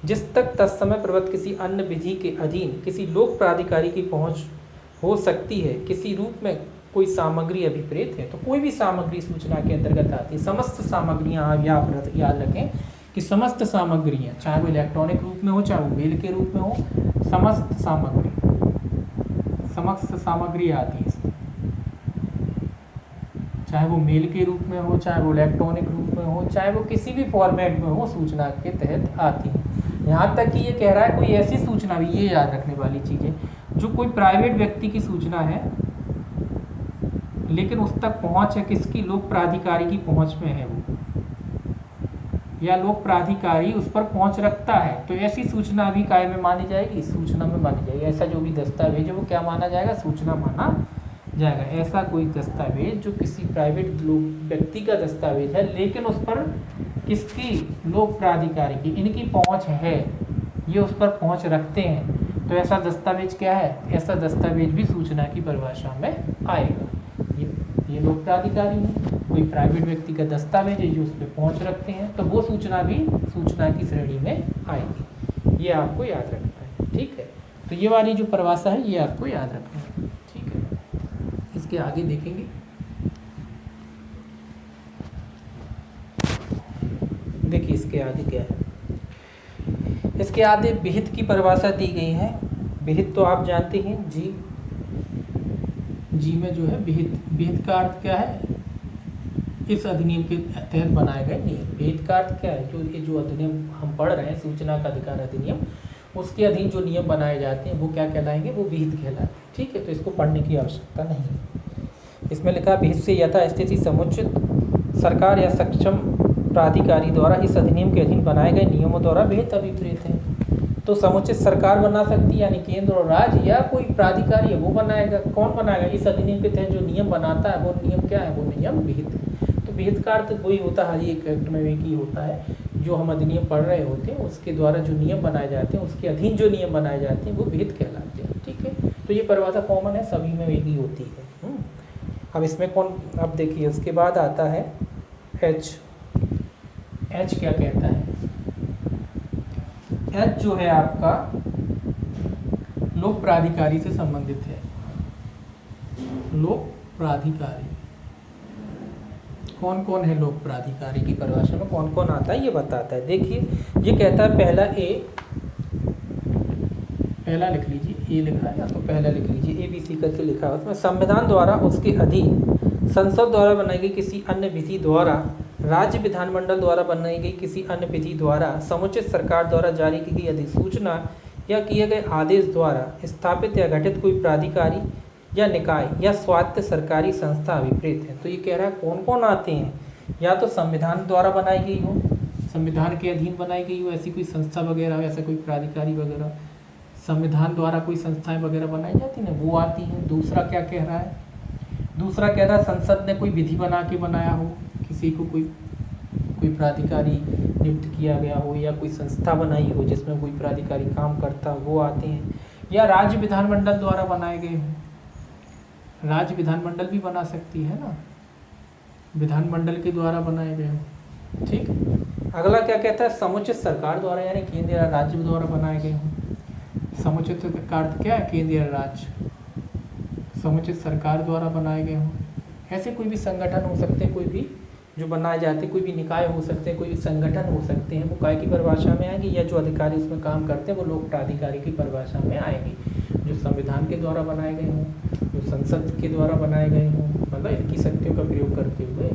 जिस तक तत्समय प्रवृत्त किसी अन्य विधि के अधीन किसी लोक प्राधिकारी की पहुंच हो सकती है, किसी रूप में कोई सामग्री अभिप्रेत है। तो कोई भी सामग्री सूचना के अंतर्गत आती है। समस्त सामग्रियां आप याद रखें कि समस्त सामग्रियां, चाहे वो इलेक्ट्रॉनिक रूप में हो चाहे वो मेल के रूप में हो, समस्त सामग्री आती है इसमें, चाहे वो मेल के रूप में हो चाहे वो इलेक्ट्रॉनिक रूप में हो चाहे वो किसी भी फॉर्मेट में हो, सूचना के तहत आती है। यहाँ तक कि ये कह रहा है कोई ऐसी सूचना भी, ये याद रखने वाली चीज़ है, जो कोई प्राइवेट व्यक्ति की सूचना है लेकिन उस तक पहुँच है किसकी, लोक प्राधिकारी की पहुँच में है वो, या लोक प्राधिकारी उस पर पहुंच रखता है, तो ऐसी सूचना भी काय में मानी जाएगी, सूचना में मानी जाएगी। ऐसा जो भी दस्तावेज है वो क्या माना जाएगा, सूचना माना जाएगा। ऐसा कोई दस्तावेज जो किसी प्राइवेट व्यक्ति का दस्तावेज है लेकिन उस पर किसकी, लोक प्राधिकारी की, इनकी पहुंच है, ये उस पर पहुंच रखते हैं, तो ऐसा दस्तावेज क्या है, ऐसा दस्तावेज भी सूचना की परिभाषा में आएगा। ये लोक प्राधिकारी है, कोई प्राइवेट व्यक्ति का दस्तावेज है जो उस पर पहुँच रखते हैं, तो वो सूचना भी सूचना की श्रेणी में आएगी। ये आपको याद रखना है, ठीक है। तो ये वाली जो परिभाषा है ये आपको याद रखना है, ठीक है। इसके आगे देखेंगे, देखिए इसके आगे क्या है। इसके आगे विहित की परिभाषा दी गई है। विहित तो आप जानते हैं, जी में जो है विहित का अर्थ क्या है, इस अधिनियम के तहत बनाए गए नियम। विहित का अर्थ क्या है, जो अधिनियम हम पढ़ रहे हैं, सूचना का अधिकार अधिनियम, उसके अधीन जो नियम बनाए जाते हैं वो क्या कहलाएंगे, वो विहित कहलाते हैं, ठीक है। तो इसको पढ़ने की आवश्यकता नहीं है। इसमें लिखा विहित से यथास्थिति समुचित सरकार या सक्षम प्राधिकारी द्वारा इस अधिनियम के अधीन बनाए गए नियमों द्वारा विहित अभिप्रेत है। तो समुचित सरकार बना सकती है, यानी केंद्र और राज्य, या कोई प्राधिकारी है वो बनाएगा। कौन बनाएगा, इस अधिनियम के तहत जो नियम बनाता है वो नियम क्या है, वो नियम विहित है। तो विहित का अर्थ वही होता है, हर एक एक्ट में एक ही होता है, जो हम अधिनियम पढ़ रहे होते हैं उसके द्वारा जो नियम बनाए जाते हैं, उसके अधीन जो नियम बनाए जाते हैं वो विहित कहलाते हैं, ठीक है। तो ये परिभाषा कॉमन है, सभी में एक ही होती है। अब इसमें अब देखिए उसके बाद आता है एच। एच क्या कहता है, एच जो है आपका लोक प्राधिकारी से संबंधित है। लोक प्राधिकारी कौन कौन है, लोक प्राधिकारी की परिभाषा में कौन कौन आता है ये बताता है। देखिए ये कहता है, पहला लिख लीजिए, ए लिखा है ना, तो पहला लिख लीजिए, ABC करके लिखा है उसमें। संविधान द्वारा उसके अधीन संसद द्वारा बनाई गई किसी अन्य विधि द्वारा, राज्य विधानमंडल द्वारा बनाई गई किसी अन्य विधि द्वारा, समुचित सरकार द्वारा जारी की गई अधिसूचना या किए गए आदेश द्वारा स्थापित या गठित कोई प्राधिकारी या निकाय या स्वायत्त सरकारी संस्था अभिप्रेत है। तो ये कह रहा है कौन कौन आते हैं, या तो संविधान द्वारा बनाई गई हो, संविधान के अधीन बनाई गई हो ऐसी कोई संस्था वगैरह, ऐसा कोई प्राधिकारी वगैरह, संविधान द्वारा कोई संस्थाएं वगैरह बनाई जाती हैं वो आती हैं। दूसरा क्या कह रहा है, दूसरा कह रहा है संसद ने कोई विधि बना के बनाया हो, किसी को कोई प्राधिकारी नियुक्त किया गया हो, या कोई संस्था बनाई हो जिसमें कोई प्राधिकारी काम करता हो, वो आते हैं। या राज्य विधानमंडल द्वारा बनाए गए हों, राज्य विधानमंडल भी बना सकती है ना, विधानमंडल के द्वारा बनाए गए हों, ठीक। अगला क्या कहता है, समुचित सरकार द्वारा, यानी केंद्र या राज्य द्वारा बनाए गए हों। समुचित का अर्थ क्या है, केंद्र या राज्य, समुचित सरकार द्वारा बनाए गए हों। ऐसे कोई भी संगठन हो सकते हैं, कोई भी जो बनाए जाते हैं, कोई भी निकाय हो सकते हैं, कोई भी संगठन हो सकते हैं, वो काय की परिभाषा में आएंगे, या जो अधिकारी उसमें काम करते हैं वो लोक प्राधिकारी की परिभाषा में आएंगे। जो संविधान के द्वारा बनाए गए हों, जो संसद के द्वारा बनाए गए हों, मतलब इनकी शक्तियों का प्रयोग करते हुए,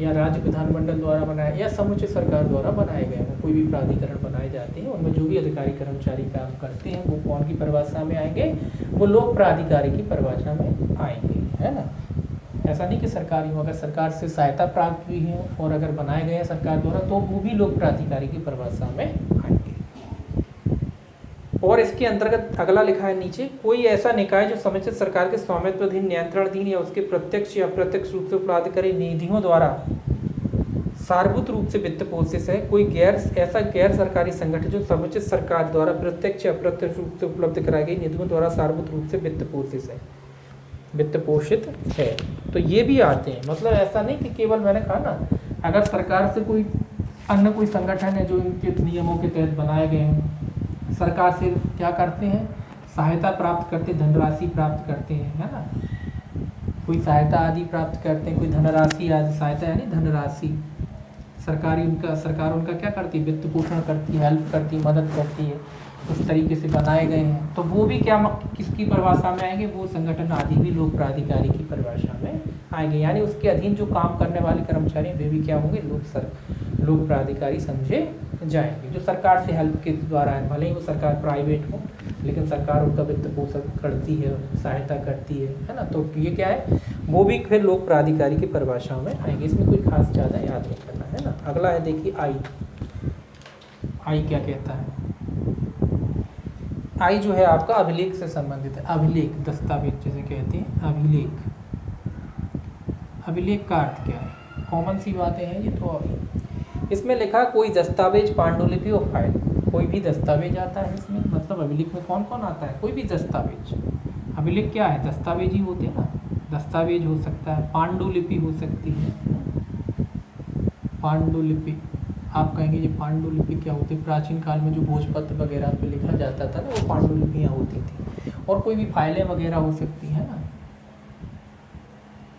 या राज्य विधानमंडल द्वारा बनाए, या समुचित सरकार द्वारा बनाए गए हों। कोई भी प्राधिकरण बनाए जाते हैं, उनमें जो भी अधिकारी कर्मचारी काम करते हैं वो कौन की परिभाषा में आएंगे, वो लोक प्राधिकारी की परिभाषा में आएंगे, है ना। ऐसा नहीं कि सरकारी हो, अगर सरकार से सहायता प्राप्त हुई है और अगर बनाए गए हैं सरकार द्वारा तो वो भी लोक प्राधिकारी की परिभाषा में आएंगे। और इसके अंतर्गत अगला लिखा है नीचे, कोई ऐसा निकाय जो समुचित सरकार के स्वामित्वाधीन, नियंत्रणाधीन या उसके प्रत्यक्ष या अप्रत्यक्ष रूप से उपलब्ध करे निधियों द्वारा सार्वभौत रूप से वित्त पोषित है, कोई ऐसा गैर सरकारी संगठन जो समुचित सरकार द्वारा प्रत्यक्ष या अप्रत्यक्ष रूप से उपलब्ध कराई गई निधियों द्वारा सार्वभौत रूप से वित्त पोषित है। तो ये भी आते हैं, मतलब ऐसा नहीं कि केवल मैंने कहा ना, अगर सरकार से कोई अन्य कोई संगठन है जो इनके नियमों के तहत बनाए गए हैं, सरकार से क्या करते हैं, सहायता प्राप्त करते, धनराशि प्राप्त करते हैं, है ना, कोई सहायता आदि प्राप्त करते हैं, कोई धनराशि आदि, सहायता यानी धनराशि, सरकार उनका क्या करती है, वित्त पोषण करती है, हेल्प करती है, मदद करती है, उस तरीके से बनाए गए हैं। तो वो भी क्या किसकी परिभाषा में आएंगे, वो संगठन आदि भी लोक प्राधिकारी की परिभाषा में आएंगे, यानी उसके अधीन जो काम करने वाले कर्मचारी वे भी क्या होंगे, लोक प्राधिकारी समझे जाएंगे, जो सरकार से हेल्प के द्वारा है, भले ही वो सरकार प्राइवेट हो लेकिन सरकार उनका वित्त पोषण करती है, सहायता करती है ना। तो ये क्या है, वो भी फिर लोक प्राधिकारी की परिभाषा में आएंगे, इसमें कोई खास ज़्यादा याद नहीं करना है ना। अगला है देखिए आई क्या कहता है, आई जो है आपका अभिलेख से संबंधित है, अभिलेख दस्तावेज जिसे कहते हैं, अभिलेख का अर्थ क्या है, कॉमन सी बातें हैं ये तो। इसमें लिखा कोई दस्तावेज, पांडुलिपि और फाइल, कोई भी दस्तावेज आता है इसमें, मतलब अभिलेख में कौन कौन आता है, कोई भी दस्तावेज। अभिलेख क्या है, दस्तावेज ही होते हैं ना, दस्तावेज हो सकता है, पांडुलिपि हो सकती है, पांडुलिपि आप कहेंगे ये पांडुलिपि क्या होती है, प्राचीन काल में जो भोजपत्र वगैरह पे लिखा जाता था ना, वो पांडुलिपियाँ होती थी, और कोई भी फाइलें वगैरह हो सकती है ना,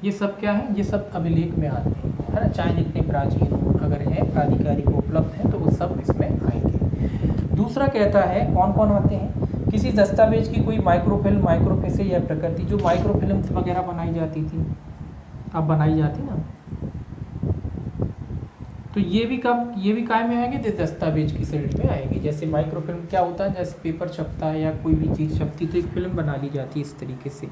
ये सब क्या है, ये सब अभिलेख में आते हैं, है ना, चाहे जितने प्राचीन हो, अगर है प्राधिकारी को उपलब्ध है तो वो सब इसमें आएंगे। दूसरा कहता है कौन कौन आते हैं, किसी दस्तावेज की कोई माइक्रोफिल्म, माइक्रोफिल्म या प्रकृति, जो माइक्रोफिल्म वगैरह बनाई जाती थी, अब बनाई जाती ना, तो ये भी काय में आएंगे, दस्तावेज की श्रेणी में आएंगे। जैसे माइक्रोफिल्म क्या होता है, जैसे पेपर छपता है या कोई भी चीज़ छपती तो एक फिल्म बना ली जाती है इस तरीके से,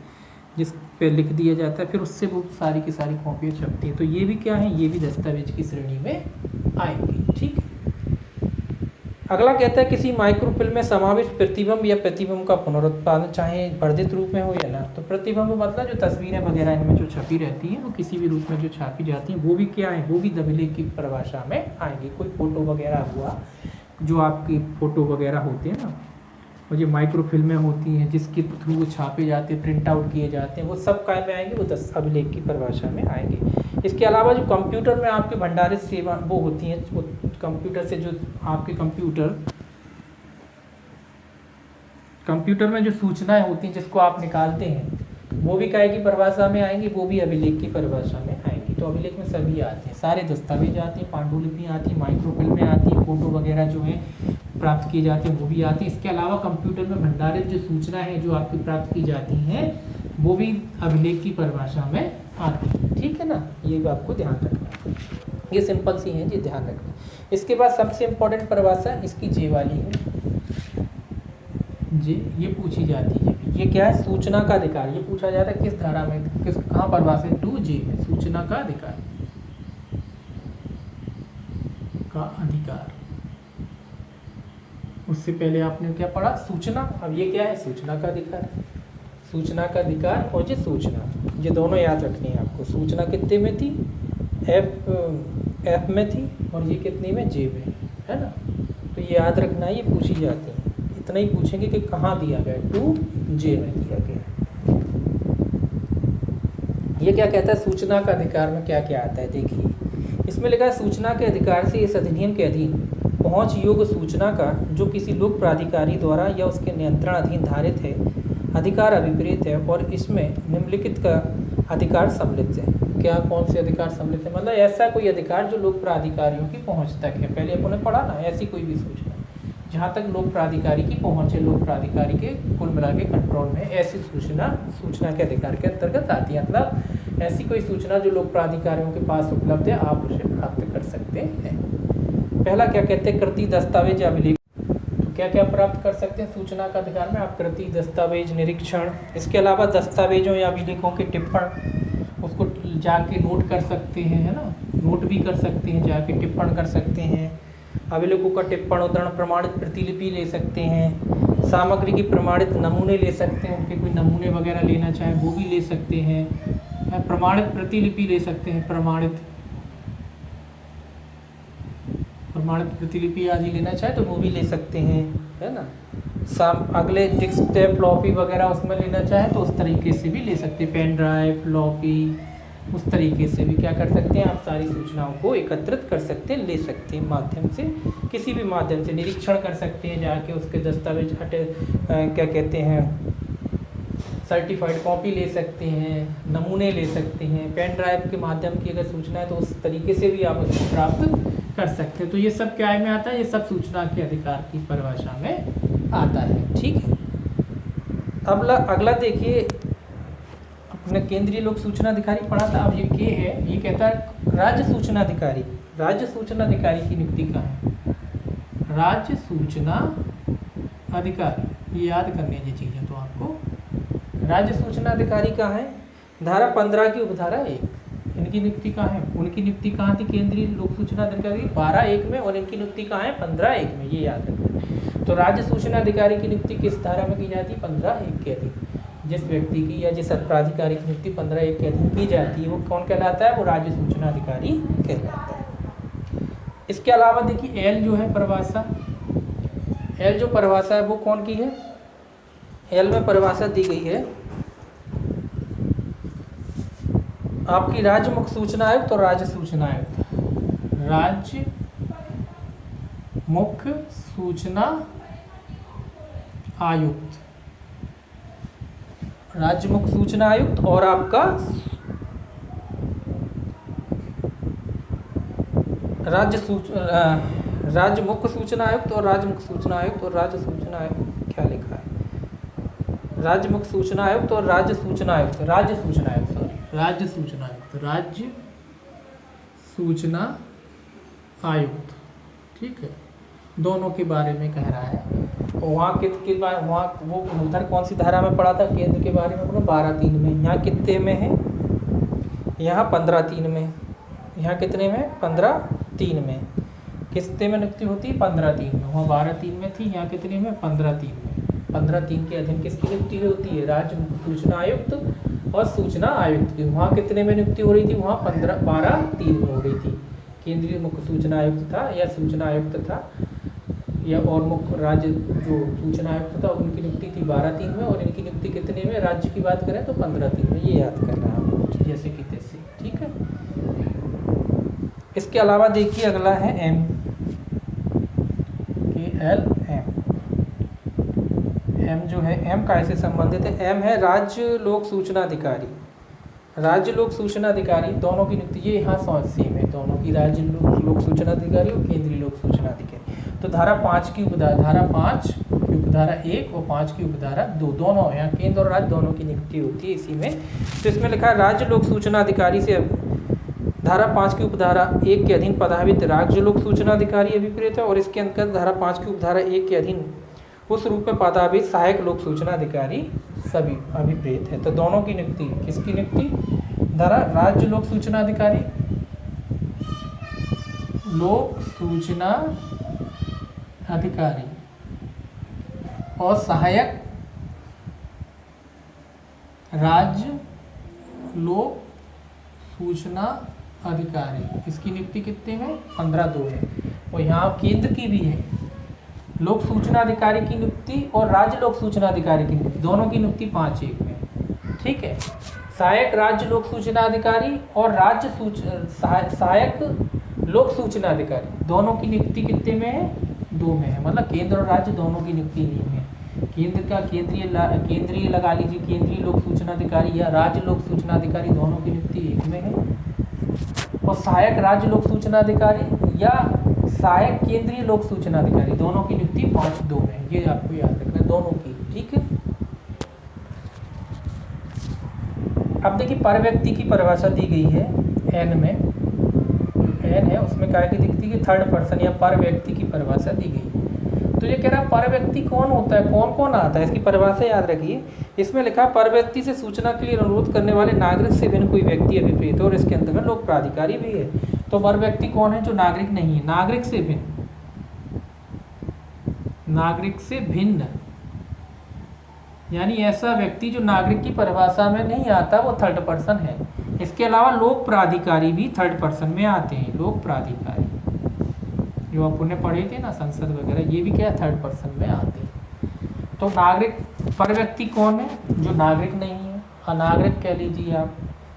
जिस पे लिख दिया जाता है, फिर उससे वो सारी की सारी कॉपियाँ छपती है, तो ये भी क्या है, ये भी दस्तावेज की श्रेणी में आएंगे। ठीक, अगला कहता है किसी माइक्रोफिल्म में समाविष्ट प्रतिबिंब या प्रतिबिंब का पुनरुत्पादन, चाहे वर्धित रूप में हो या ना। तो प्रतिबिंब मतलब जो तस्वीरें वगैरह इनमें जो छपी रहती हैं, वो किसी भी रूप में जो छापी जाती हैं, वो भी क्या है, वो भी अभिलेख की परिभाषा में आएंगी। कोई फोटो वगैरह हुआ, जो आपकी फ़ोटो वगैरह होते हैं ना, और जो माइक्रो फिल्में होती हैं जिसके थ्रू वो छापे जाते हैं, प्रिंट आउट किए जाते हैं, वो सब काय में आएंगे, वो अभिलेख की परिभाषा में आएंगे। इसके अलावा जो कंप्यूटर में आपके भंडारित सेवा वो होती हैं, वो कंप्यूटर से जो आपके कंप्यूटर में जो सूचनाएं होती हैं जिसको आप निकालते हैं, वो भी काय की परिभाषा में आएंगी, वो भी अभिलेख की परिभाषा में आएंगी। तो अभिलेख में सभी आते हैं, सारे दस्तावेज आते हैं, पांडुलिपि आती है, माइक्रो फिल्में आती हैं, फोटो वगैरह जो है प्राप्त किए जाते हैं वो भी आती हैं। इसके अलावा कंप्यूटर में भंडारित जो सूचना है जो आपकी प्राप्त की जाती हैं, वो भी अभिलेख की परिभाषा में आती है। ठीक है ना, ये आपको ध्यान रखना है, ये सिंपल सी है जी, ध्यान रखना। इसके बाद सबसे इम्पोर्टेंट परिभाषा इसकी जे वाली है, जे ये पूछी जाती है। ये क्या है, सूचना का अधिकार। ये पूछा जाता है किस धारा में, किस कहाँ परिभाषित, 2J में, सूचना का अधिकार उससे पहले आपने क्या पढ़ा, सूचना। अब ये क्या है, सूचना का अधिकार, सूचना का अधिकार और ये सूचना, ये दोनों याद रखनी है आपको। सूचना कितने में थी, F में थी, और ये कितनी में, J में, है ना। तो ये याद रखना, ये पूछी जाती है। इतना ही पूछेंगे कि कहाँ दिया गया, 2J में दिया गया। ये क्या कहता है, सूचना का अधिकार में क्या क्या आता है, देखिए इसमें लिखा है, सूचना के अधिकार से इस अधिनियम के अधीन पहुंच योग्य सूचना का जो किसी लोक प्राधिकारी द्वारा या उसके नियंत्रण अधीन धारित है अधिकार अभिप्रेत है, और इसमें निम्नलिखित का अधिकार सम्मिलित है। क्या कौन से अधिकार सम्मिलित है, मतलब ऐसा कोई अधिकार जो लोक प्राधिकारियों की पहुंच तक है। पहले अपन ने पढ़ा ना, ऐसी कोई भी सूचना जहाँ तक लोक प्राधिकारी की पहुँच है, लोक प्राधिकारी के कुल मिला के कंट्रोल में, ऐसी सूचना के अधिकार के अंतर्गत आती है। मतलब ऐसी कोई सूचना जो लोक प्राधिकारियों के पास उपलब्ध है, आप उसे प्राप्त कर सकते हैं। पहला क्या कहते हैं, कृति, दस्तावेज या अभिलेख। तो क्या क्या प्राप्त कर सकते हैं सूचना का अधिकार में, आप कृति, दस्तावेज, निरीक्षण, इसके अलावा दस्तावेजों या अभिलेखों के टिप्पण, उसको जाके नोट कर सकते हैं, है ना, नोट भी कर सकते हैं, जाके टिप्पण कर सकते हैं। अभिलेखों का टिप्पण, उद्धरण, प्रमाणित प्रतिलिपि ले सकते हैं। सामग्री की प्रमाणित नमूने ले सकते हैं, उनके कोई नमूने वगैरह लेना चाहे वो भी ले सकते हैं। प्रमाणित प्रतिलिपि ले सकते हैं, प्रमाणित प्रमाणित प्रतिलिपि आदि लेना चाहे तो वो भी ले सकते हैं, है ना। अगले डिस्क टैप फ्लॉपी वगैरह उसमें लेना चाहे तो उस तरीके से भी ले सकते हैं, पेन ड्राइव फ्लॉपी, उस तरीके से भी क्या कर सकते हैं आप सारी सूचनाओं को एकत्रित कर सकते हैं, ले सकते हैं माध्यम से, किसी भी माध्यम से निरीक्षण कर सकते हैं, जाके उसके दस्तावेज क्या कहते हैं सर्टिफाइड कॉपी ले सकते हैं, नमूने ले सकते हैं, पेन ड्राइव के माध्यम की अगर सूचना है तो उस तरीके से भी आप उसको प्राप्त कर सकते हैं। तो ये सब क्या में आता है, ये सब सूचना के अधिकार की परिभाषा में आता है, ठीक है। अब अगला देखिए, अपने केंद्रीय लोक सूचना अधिकारी पढ़ा था, अब ये के है, ये कहता है राज्य सूचना अधिकारी। राज्य सूचना अधिकारी की नियुक्ति कहाँ है, राज्य सूचना अधिकारी, ये याद करनी है ये चीज़ें तो आपको। राज्य सूचना अधिकारी कहाँ है, धारा 15 की उपधारा 1, इनकी नियुक्ति कहाँ है, उनकी नियुक्ति कहाँ थी केंद्रीय लोक सूचना अधिकारी 12(1) में, और इनकी नियुक्ति कहाँ है 15(1) में, ये याद रखना। तो राज्य सूचना अधिकारी की नियुक्ति किस धारा में की जाती है, 15(1) के अधीन। जिस व्यक्ति की या जिस प्राधिकारी की नियुक्ति 15(1) के अधीन की जाती है वो कौन कहलाता है, वो राज्य सूचना अधिकारी कहलाता है। इसके अलावा देखिए एल जो है परिभाषा, एल जो परिभाषा है वो कौन की है, एल में परिभाषा दी गई है आपकी राज्य मुख्य सूचना आयुक्त और राज्य सूचना आयुक्त। राज्य मुख्य सूचना आयुक्त, राज्य मुख्य सूचना आयुक्त और आपका राज्य मुख्य सूचना आयुक्त और राज्य मुख्य सूचना आयुक्त और राज्य सूचना आयुक्त क्या लिखा है, राज्य मुख्य सूचना आयुक्त और राज्य सूचना आयुक्त, राज्य सूचना आयुक्त, सॉरी राज्य सूचना आयुक्त, राज्य सूचना आयुक्त, ठीक है, दोनों के बारे में कह रहा है। और वहाँ किस बार वहाँ वो उधर कौन सी धारा में पढ़ा था, केंद्र के बारे में 12(3) में, यहाँ कितने में है, यहाँ 15(3) में, यहाँ कितने में 15(3) में, कितने में नियुक्ति होती है 15(3) में, वहाँ 12(3) में थी, यहाँ कितने में 15(3) में। 15(3) के अधीन किसकी नियुक्ति होती है, राज्य मुख्य सूचना आयुक्त और सूचना आयुक्त की। वहाँ कितने में नियुक्ति हो रही थी, वहाँ 12(3) में हो रही थी। केंद्रीय मुख्य सूचना आयुक्त था या सूचना आयुक्त था या और मुख्य राज्य जो सूचना आयुक्त था उनकी नियुक्ति थी 12(3) में, और इनकी नियुक्ति कितने में, राज्य की बात करें तो 15(3) में। ये याद करना है आपको जैसे कि तैसे, ठीक है। इसके अलावा देखिए अगला है एम, KLM। एम जो है, एम का ऐसे संबंधित है, एम है राज्य लोक सूचना अधिकारी। राज्य लोक सूचना अधिकारी दोनों की नियुक्ति ये यहाँ सेम है, दोनों की राज्य लोक सूचना अधिकारी और केंद्रीय लोक सूचना अधिकारी। तो धारा 5 की उपधारा, धारा 5 की उपधारा 1 और 5 की उपधारा 2, दोनों यहाँ केंद्र और राज्य दोनों की नियुक्ति होती है इसी में। तो इसमें लिखा है राज्य लोक सूचना अधिकारी से धारा 5 की उपधारा 1 के अधीन पदान्वित राज्य लोक सूचना अधिकारी अभिप्रेत है, और इसके अंतर्गत धारा 5 की उपधारा 1 के अधीन उस रूप में पदान्वित सहायक लोक सूचना अधिकारी सभी अभिप्रेत है। तो दोनों की नियुक्ति, किसकी नियुक्ति, धारा राज्य लोक सूचना अधिकारी, लोक सूचना अधिकारी और सहायक राज्य लोक सूचना अधिकारी, इसकी नियुक्ति कितने में 15(2) है। और यहाँ केंद्र की भी है, लोक सूचना अधिकारी की नियुक्ति और राज्य लोक सूचना अधिकारी की नियुक्ति, दोनों की नियुक्ति 5(1) में, ठीक है। सहायक राज्य लोक सूचना अधिकारी और राज्य सहायक लोक सूचना अधिकारी दोनों की नियुक्ति कितने में है, 2 में है। मतलब केंद्र और राज्य दोनों की नियुक्ति नहीं है। केंद्र का केंद्रीय लगा लीजिए, केंद्रीय लोक सूचना अधिकारी या राज्य लोक सूचना अधिकारी दोनों की नियुक्ति 1 में है, और सहायक राज्य लोक सूचना अधिकारी या सहायक केंद्रीय लोक सूचना अधिकारी दोनों की नियुक्ति 5(2) में है। ये आपको याद रखना है, दोनों की, ठीक है। अब देखिए पर व्यक्ति की परिभाषा दी गई है एन में, एन है उसमें क्या की दिखती है, थर्ड पर्सन या पर व्यक्ति की परिभाषा दी गई है। तो ये कह रहा है पर व्यक्ति कौन होता है, कौन कौन आता है, इसकी परिभाषा याद रखिए। इसमें लिखा पर व्यक्ति से सूचना के लिए अनुरोध करने वाले नागरिक से भिन्न कोई व्यक्ति अभिप्रेत है, और इसके अंदर में लोक प्राधिकारी भी है। तो पर व्यक्ति कौन है, जो नागरिक नहीं है, नागरिक से भिन्न, नागरिक से भिन्न यानी ऐसा व्यक्ति जो नागरिक की परिभाषा में नहीं आता वो थर्ड पर्सन है। इसके अलावा लोक प्राधिकारी भी थर्ड पर्सन में आते हैं, लोक प्राधिकारी, जो आपने पढ़े थे ना संसद वगैरह, ये भी क्या थर्ड पर्सन में आते हैं। तो नागरिक पर व्यक्ति कौन है? जो नागरिक नहीं है, अनागरिक कह लीजिए आप,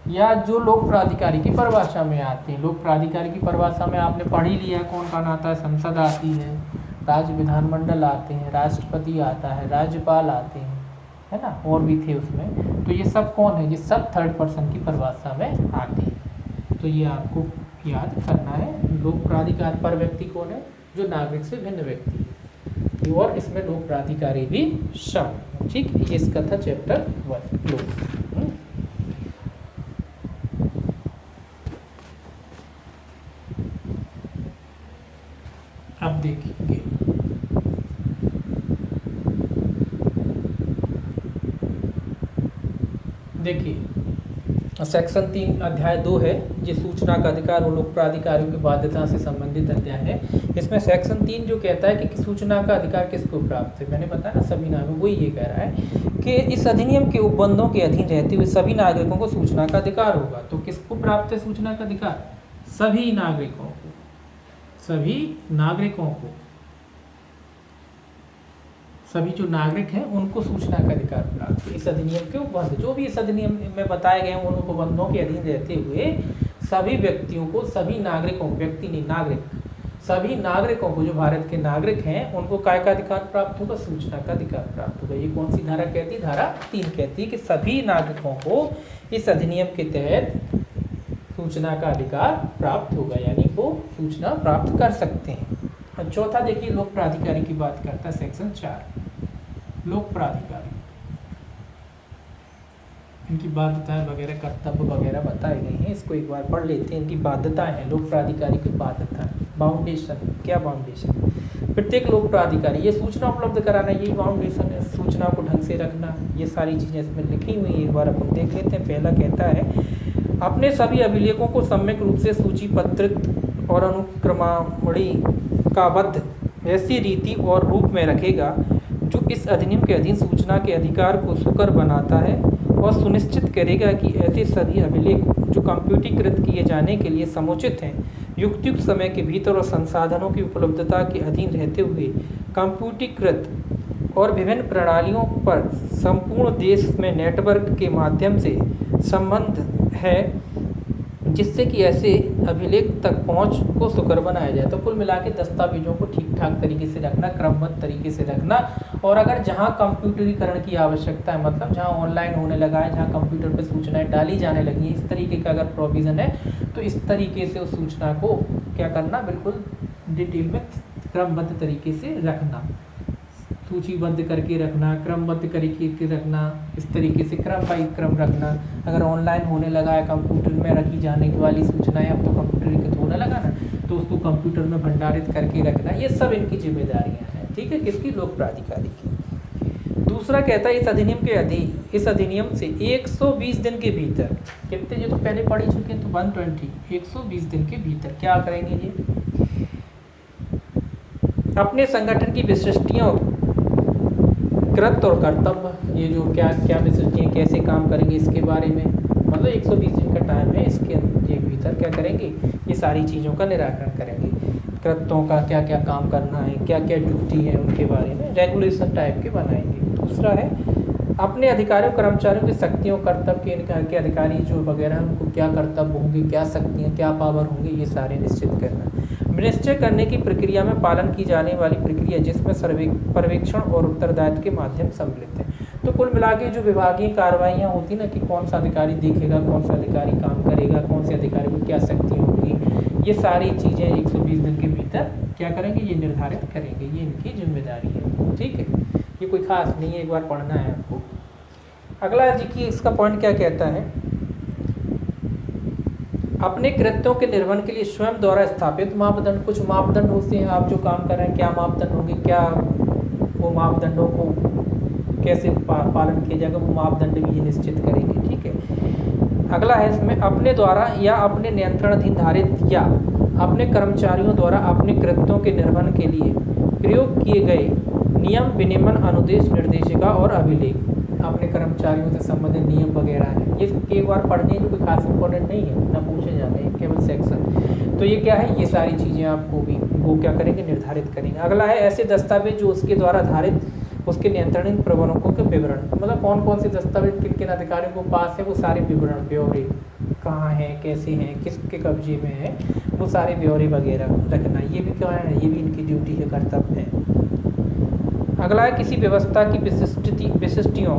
या जो लोक प्राधिकारी की परिभाषा में आते हैं। लोक प्राधिकारी की परिभाषा में आपने पढ़ ही लिया कौन कौन आता है। संसद आती है, राज्य विधानमंडल आते हैं, राष्ट्रपति आता है, राज्यपाल आते हैं, है ना, और भी थे उसमें। तो ये सब कौन है? ये सब थर्ड पर्सन की परिभाषा में आते हैं। तो ये आपको याद करना है। लोक प्राधिकार पर व्यक्ति कौन है? जो नागरिक से भिन्न व्यक्ति है, और इसमें लोक प्राधिकारी भी शामिल। ठीक, ये इसका था चैप्टर 1 लोक। अब देखिए सेक्शन 3 अध्याय 2 है, ये सूचना का अधिकार और लोक प्राधिकारियों की बाध्यता से संबंधित अध्याय है। इसमें सेक्शन 3 जो कहता है कि सूचना का अधिकार किसको प्राप्त है, मैंने बताया ना सभी नागरिकों, वही ये कह रहा है कि इस अधिनियम के उपबंधों के अधीन रहते हुए सभी नागरिकों को सूचना का अधिकार होगा। तो किसको प्राप्त है सूचना का अधिकार? सभी नागरिकों को, सभी नागरिकों को, सभी जो नागरिक हैं उनको सूचना का अधिकार प्राप्त है। इस अधिनियम के उपबंध जो भी इस अधिनियम में बताए गए हैं उन उपबंधों के अधीन रहते हुए सभी व्यक्तियों को, सभी नागरिकों, व्यक्ति नहीं नागरिक, सभी नागरिकों को जो भारत के नागरिक हैं उनको काय का अधिकार प्राप्त होगा? सूचना का अधिकार प्राप्त होगा। ये कौन सी धारा कहती है? धारा 3 कहती है कि सभी नागरिकों को इस अधिनियम के तहत सूचना का अधिकार प्राप्त होगा, यानी वो सूचना प्राप्त कर सकते हैं। और चौथा देखिए लोक प्राधिकारी की बात करता है सेक्शन 4। लोक प्राधिकारी, इनकी बाध्यताएं वगैरह, कर्तव्य वगैरह बताए गए हैं। इसको एक बार पढ़ लेते हैं। इनकी बाध्यताएं हैं, लोक प्राधिकारी की बाध्यताएं। बाउंडेशन, क्या बाउंडेशन? प्रत्येक लोक प्राधिकारी ये सूचना उपलब्ध कराना, यही बाउंडेशन है। सूचना को ढंग से रखना, ये सारी चीज़ें इसमें लिखी हुई हैं। एक बार अपन देख लेते हैं। पहला कहता है अपने सभी अभिलेखों को सम्यक रूप से सूचीपत्रित और अनुक्रमावली का बद्ध ऐसी रीति और रूप में रखेगा जो इस अधिनियम के अधीन सूचना के अधिकार को सुकर बनाता है और सुनिश्चित करेगा कि ऐसे सभी अभिलेख जो कंप्यूटरीकृत किए जाने के लिए समुचित हैं, युक्त समय के भीतर और संसाधनों की उपलब्धता के अधीन रहते हुए कंप्यूटरीकृत और विभिन्न प्रणालियों पर संपूर्ण देश में नेटवर्क के माध्यम से संबंध है, जिससे कि ऐसे अभिलेख तक पहुंच को सुकर बनाया जाए। तो कुल मिला के दस्तावेजों को ठीक ठाक तरीके से रखना, क्रमबद्ध तरीके से रखना, और अगर जहां कंप्यूटरीकरण की आवश्यकता है, मतलब जहां ऑनलाइन होने लगा है, जहां कंप्यूटर पर सूचनाएं डाली जाने लगी हैं, इस तरीके का अगर प्रोविज़न है तो इस तरीके से उस सूचना को क्या करना, बिल्कुल डिटेल में क्रमबद्ध तरीके से रखना, सूचीबद्ध करके रखना, क्रमबद्ध करके रखना, इस तरीके से क्रम बाई क्रम रखना। अगर ऑनलाइन होने लगा है, कंप्यूटर में रखी जाने वाली सूचनाएं अब तो कंप्यूटरीकृत होने लगा ना, तो उसको कंप्यूटर में भंडारित करके रखना, ये सब इनकी जिम्मेदारियां हैं। ठीक है, किसकी? लोक प्राधिकारी की। दूसरा कहता है इस अधिनियम के अधीन, इस अधिनियम से 120 दिन के भीतर, कितने जो तो पहले पढ़ ही चुके हैं, तो 120, 120 दिन के भीतर क्या करेंगे ये? अपने संगठन की विशिष्टियों, कृत्य और कर्तव्य, ये जो क्या क्या विशिष्टियाँ कैसे काम करेंगे इसके बारे में, मतलब 120 दिन का टाइम है, इसके भीतर क्या करेंगे? ये सारी चीज़ों का निराकरण करेंगे। कृत्यों का क्या क्या काम करना है, क्या क्या ड्यूटी है, उनके बारे में रेगुलेशन टाइप के बनाएंगे। दूसरा है अपने अधिकारियों कर्मचारियों की शक्तियों, कर्तव्य के अधिकारी जो वगैरह उनको क्या कर्तव्य होंगे, क्या शक्तियाँ, क्या पावर होंगे, ये सारे निश्चित करना। निश्चय करने की प्रक्रिया में पालन की जाने वाली प्रक्रिया जिसमें पर्यवेक्षण और उत्तरदायित्व के माध्यम सम्मिलित है। तो कुल मिला के जो विभागीय कार्रवाइयाँ होती ना कि कौन सा अधिकारी देखेगा, कौन सा अधिकारी काम करेगा, कौन से अधिकारी को क्या शक्ति होगी, ये सारी चीज़ें 120 दिन के भीतर क्या करेंगे? ये निर्धारित करेंगे। ये इनकी जिम्मेदारी है। ठीक है, ये कोई खास नहीं है, एक बार पढ़ना है आपको। अगला देखिए इसका पॉइंट क्या कहता है, अपने कृत्यों के निर्वहन के लिए स्वयं द्वारा स्थापित मापदंड, कुछ मापदंड होते हैं, आप जो काम कर रहे हैं क्या मापदंड होंगे, क्या वो मापदंडों को कैसे पालन किया जाएगा, वो मापदंड भी ये निश्चित करेंगे। ठीक है, अगला है इसमें अपने द्वारा या अपने नियंत्रणाधीन धारित या अपने कर्मचारियों द्वारा अपने कृत्यों के निर्वहन के लिए प्रयोग किए गए नियम, विनियमन, अनुदेश, निर्देशिका और अभिलेख, अपने कर्मचारियों से संबंधित नियम वगैरह हैं। ये एक बार पढ़ने जो कोई खास इंपॉर्टेंट नहीं है, ना पूछे जाते हैं, केवल सेक्शन। तो ये क्या है? ये सारी चीज़ें आपको भी वो क्या करेंगे, निर्धारित करेंगे। अगला है ऐसे दस्तावेज जो उसके द्वारा धारित उसके नियंत्रणीय प्रबंधकों के विवरण, मतलब कौन कौन से दस्तावेज किन किन अधिकारियों को पास है, वो सारे विवरण ब्यौरे कहाँ हैं, कैसे हैं, किसके कब्जे में है, वो सारे ब्यौरे वगैरह रखना, ये भी क्या है, ये भी इनकी ड्यूटी है, कर्तव्य है। अगला है किसी व्यवस्था की विशिष्टियों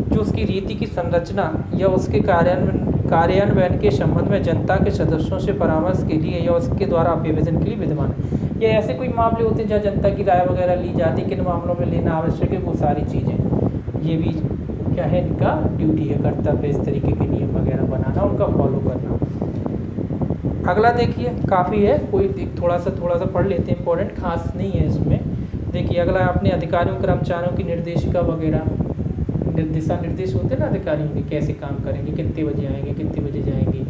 जो उसकी रीति की संरचना या उसके कार्यान्वयन के संबंध में जनता के सदस्यों से परामर्श के लिए या उसके द्वारा अभ्युदय के लिए विद्यमान है। ये ऐसे कोई मामले होते हैं जहाँ जनता की राय वगैरह ली जाती है, किन मामलों में लेना आवश्यक है, वो सारी चीज़ें, ये भी क्या है, इनका ड्यूटी है, कर्तव्य, इस तरीके के नियम वगैरह बनाना, उनका फॉलो करना। अगला देखिए, काफ़ी है, कोई थोड़ा सा पढ़ लेते हैं, इंपॉर्टेंट खास नहीं है इसमें। देखिए अगला अपने अधिकारियों कर्मचारियों की निर्देशिका वगैरह, दिशा निर्देश होते हैं ना अधिकारियों के, कैसे काम करेंगे, कितने बजे आएंगे, कितने बजे जाएंगे,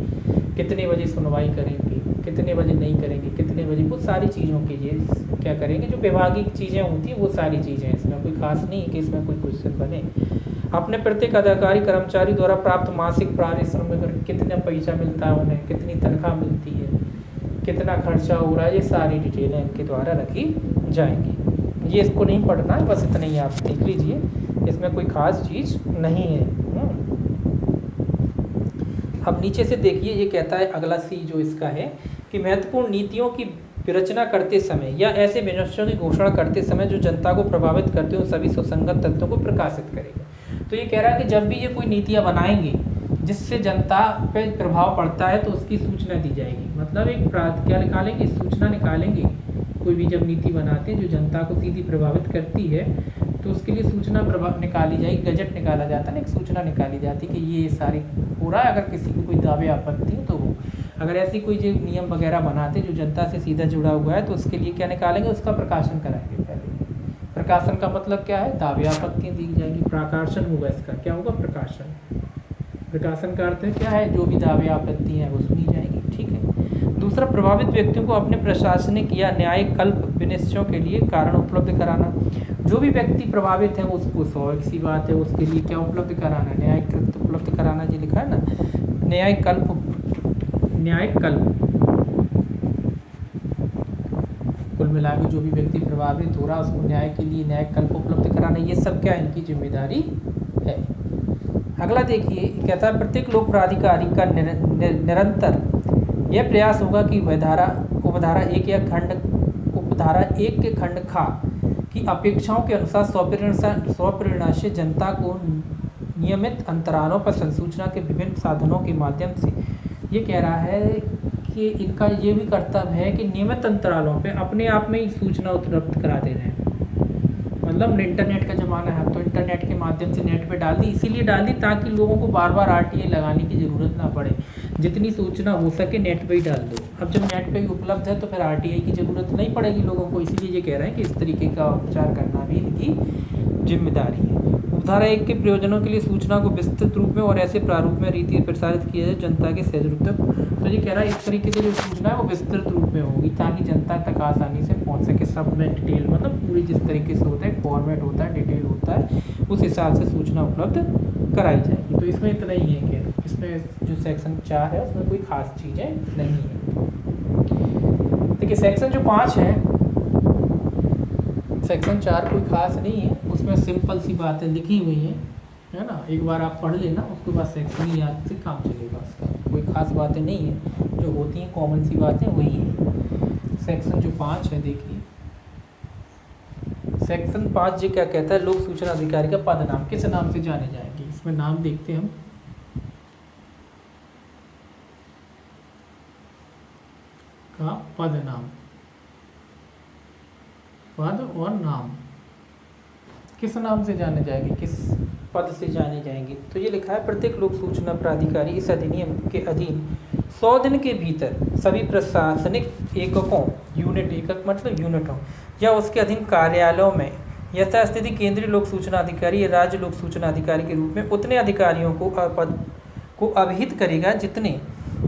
कितने बजे सुनवाई करेंगे, कितने बजे नहीं करेंगे, कितने बजे, वो सारी चीज़ों के ये क्या करेंगे, जो विभागीय चीज़ें होती हैं वो सारी चीज़ें, इसमें कोई खास नहीं है कि इसमें कोई क्वेश्चन बने। अपने प्रत्येक अधिकारी कर्मचारी द्वारा प्राप्त मासिक पारिश्रम में कितना पैसा मिलता है उन्हें, कितनी तनख्वाह मिलती है, कितना खर्चा हो रहा है, ये सारी डिटेलें इनके द्वारा रखी जाएंगी। ये इसको नहीं पढ़ना है, बस इतना ही आप देख लीजिए, इसमें कोई खास चीज़ नहीं है। अब नीचे से देखिए, ये कहता है अगला सी जो इसका है कि महत्वपूर्ण नीतियों की विरचना करते समय या ऐसे विनिश्चयों की घोषणा करते समय जो जनता को प्रभावित करते हो सभी सुसंगत तथ्यों को प्रकाशित करेगा। तो ये कह रहा है कि जब भी ये कोई नीतियाँ बनाएंगे जिससे जनता पे प्रभाव पड़ता है तो उसकी सूचना दी जाएगी। मतलब एक क्या निकालेंगे, सूचना निकालेंगे। कोई भी जब नीति बनाते हैं जो जनता को सीधी प्रभावित करती है तो उसके लिए सूचना निकाली जाएगी, गजट निकाला जाता है ना, एक सूचना निकाली जाती है कि ये सारी हो रहा है। अगर किसी को कोई दावे आपत्ति हो तो वो, अगर ऐसी कोई जो नियम वगैरह बनाते जो जनता से सीधा जुड़ा हुआ है तो उसके लिए क्या निकालेंगे, उसका प्रकाशन कराएंगे। पहले प्रकाशन का मतलब क्या है, दावे आपत्तियाँ दी जाएगी, प्रकाशन होगा इसका, क्या होगा, प्रकाशन। प्रकाशन का अर्थ क्या है, जो भी दावे आपत्ति हैं वो सुनी जाएगी। ठीक है। दूसरा, प्रभावित व्यक्तियों को अपने प्रशासनिक या न्यायिक कल्प विनिश्चयों के लिए कारण उपलब्ध कराना। जो भी व्यक्ति प्रभावित है उसको स्वाभाविक सी बात है, उसके लिए क्या उपलब्ध कराना, न्यायिक कल्प उपलब्ध कराना, जी लिखा है ना, न्यायिक कल्प। कुल मिलाकर जो भी व्यक्ति प्रभावित हो रहा है उसको न्याय के लिए न्यायिक कल्प उपलब्ध कराना, ये सब क्या इनकी जिम्मेदारी है। अगला देखिए, कहता है प्रत्येक लोक प्राधिकारी का निरंतर यह प्रयास होगा कि उपधारा एक के खंड खा की अपेक्षाओं के अनुसार स्वप्रेरणा से जनता को नियमित अंतरालों पर संसूचना के विभिन्न साधनों के माध्यम से, ये कह रहा है कि इनका ये भी कर्तव्य है कि नियमित अंतरालों पे अपने आप में ही सूचना उपलब्ध करा दे रहे हैं। मतलब इंटरनेट का ज़माना है तो इंटरनेट के माध्यम से नेट पे डाल दी, इसीलिए डाल दी ताकि लोगों को बार बार RTA लगाने की ज़रूरत ना पड़े, जितनी सूचना हो सके नेट पे ही डाल दो। अब जब नेट पे ही उपलब्ध है तो फिर RTA की ज़रूरत नहीं पड़ेगी लोगों को, इसीलिए ये कह रहे हैं कि इस तरीके का उपचार करना भी इनकी जिम्मेदारी है। उपधारा 1 के प्रयोजनों के लिए सूचना को विस्तृत रूप में और ऐसे प्रारूप में रीति प्रसारित किया जाए जनता के सहज रूप तक। तो ये कह रहा है इस तरीके से जो सूचना है वो विस्तृत रूप में होगी ताकि जनता तक आसानी से पहुंच सके, सब में डिटेल, मतलब पूरी जिस तरीके से होता है, फॉर्मेट होता है, डिटेल होता है, उस हिसाब से सूचना उपलब्ध कराई जाएगी। तो इसमें इतना ही है कि इसमें जो सेक्शन 4 है उसमें कोई खास चीज़ें नहीं है। देखिए सेक्शन जो 5 है, सेक्शन 4 कोई खास नहीं है, उसमें सिंपल सी बातें लिखी हुई हैं, है ना, एक बार आप पढ़ लेना, उसके बाद सेक्शन ही याद से काम चलेगा उसका। कोई खास बातें नहीं है, जो होती हैं कॉमन सी बातें वही है। सेक्शन जो 5 है, देखिए सेक्शन 5 जी क्या कहता है, लोक सूचना अधिकारी का पद नाम किस नाम से जाने जाएंगे। इसमें नाम देखते हैं हम, का पद नाम, पद और नाम किस नाम से जाने जाएंगे, किस पद से जाने जाएंगे। तो ये लिखा है प्रत्येक लोक सूचना प्राधिकारी इस अधिनियम के अधीन 100 दिन के भीतर सभी प्रशासनिक एककों, यूनिट, एकक मतलब यूनिटों, या उसके अधीन कार्यालयों में यथास्थिति केंद्रीय लोक सूचना अधिकारी या राज्य लोक सूचना अधिकारी के रूप में उतने अधिकारियों को अभिहित करेगा जितने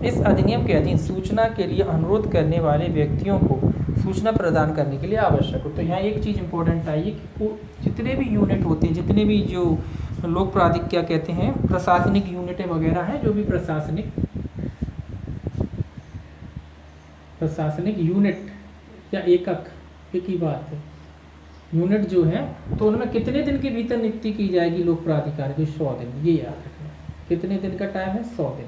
इस अधिनियम के अधीन सूचना के लिए अनुरोध करने वाले व्यक्तियों को सूचना प्रदान करने के लिए आवश्यक हो। तो यहाँ एक चीज़ इंपॉर्टेंट आई कि जितने भी यूनिट होते हैं, जितने भी जो लोक प्राधिक क्या कहते हैं, प्रशासनिक यूनिटें वगैरह हैं, जो भी प्रशासनिक यूनिट या एकक, एक ही बात है, यूनिट जो है, तो उनमें कितने दिन के भीतर नियुक्ति की जाएगी लोक प्राधिकारी की? 100 दिन, ये याद रखना है। कितने दिन का टाइम है? 100 दिन,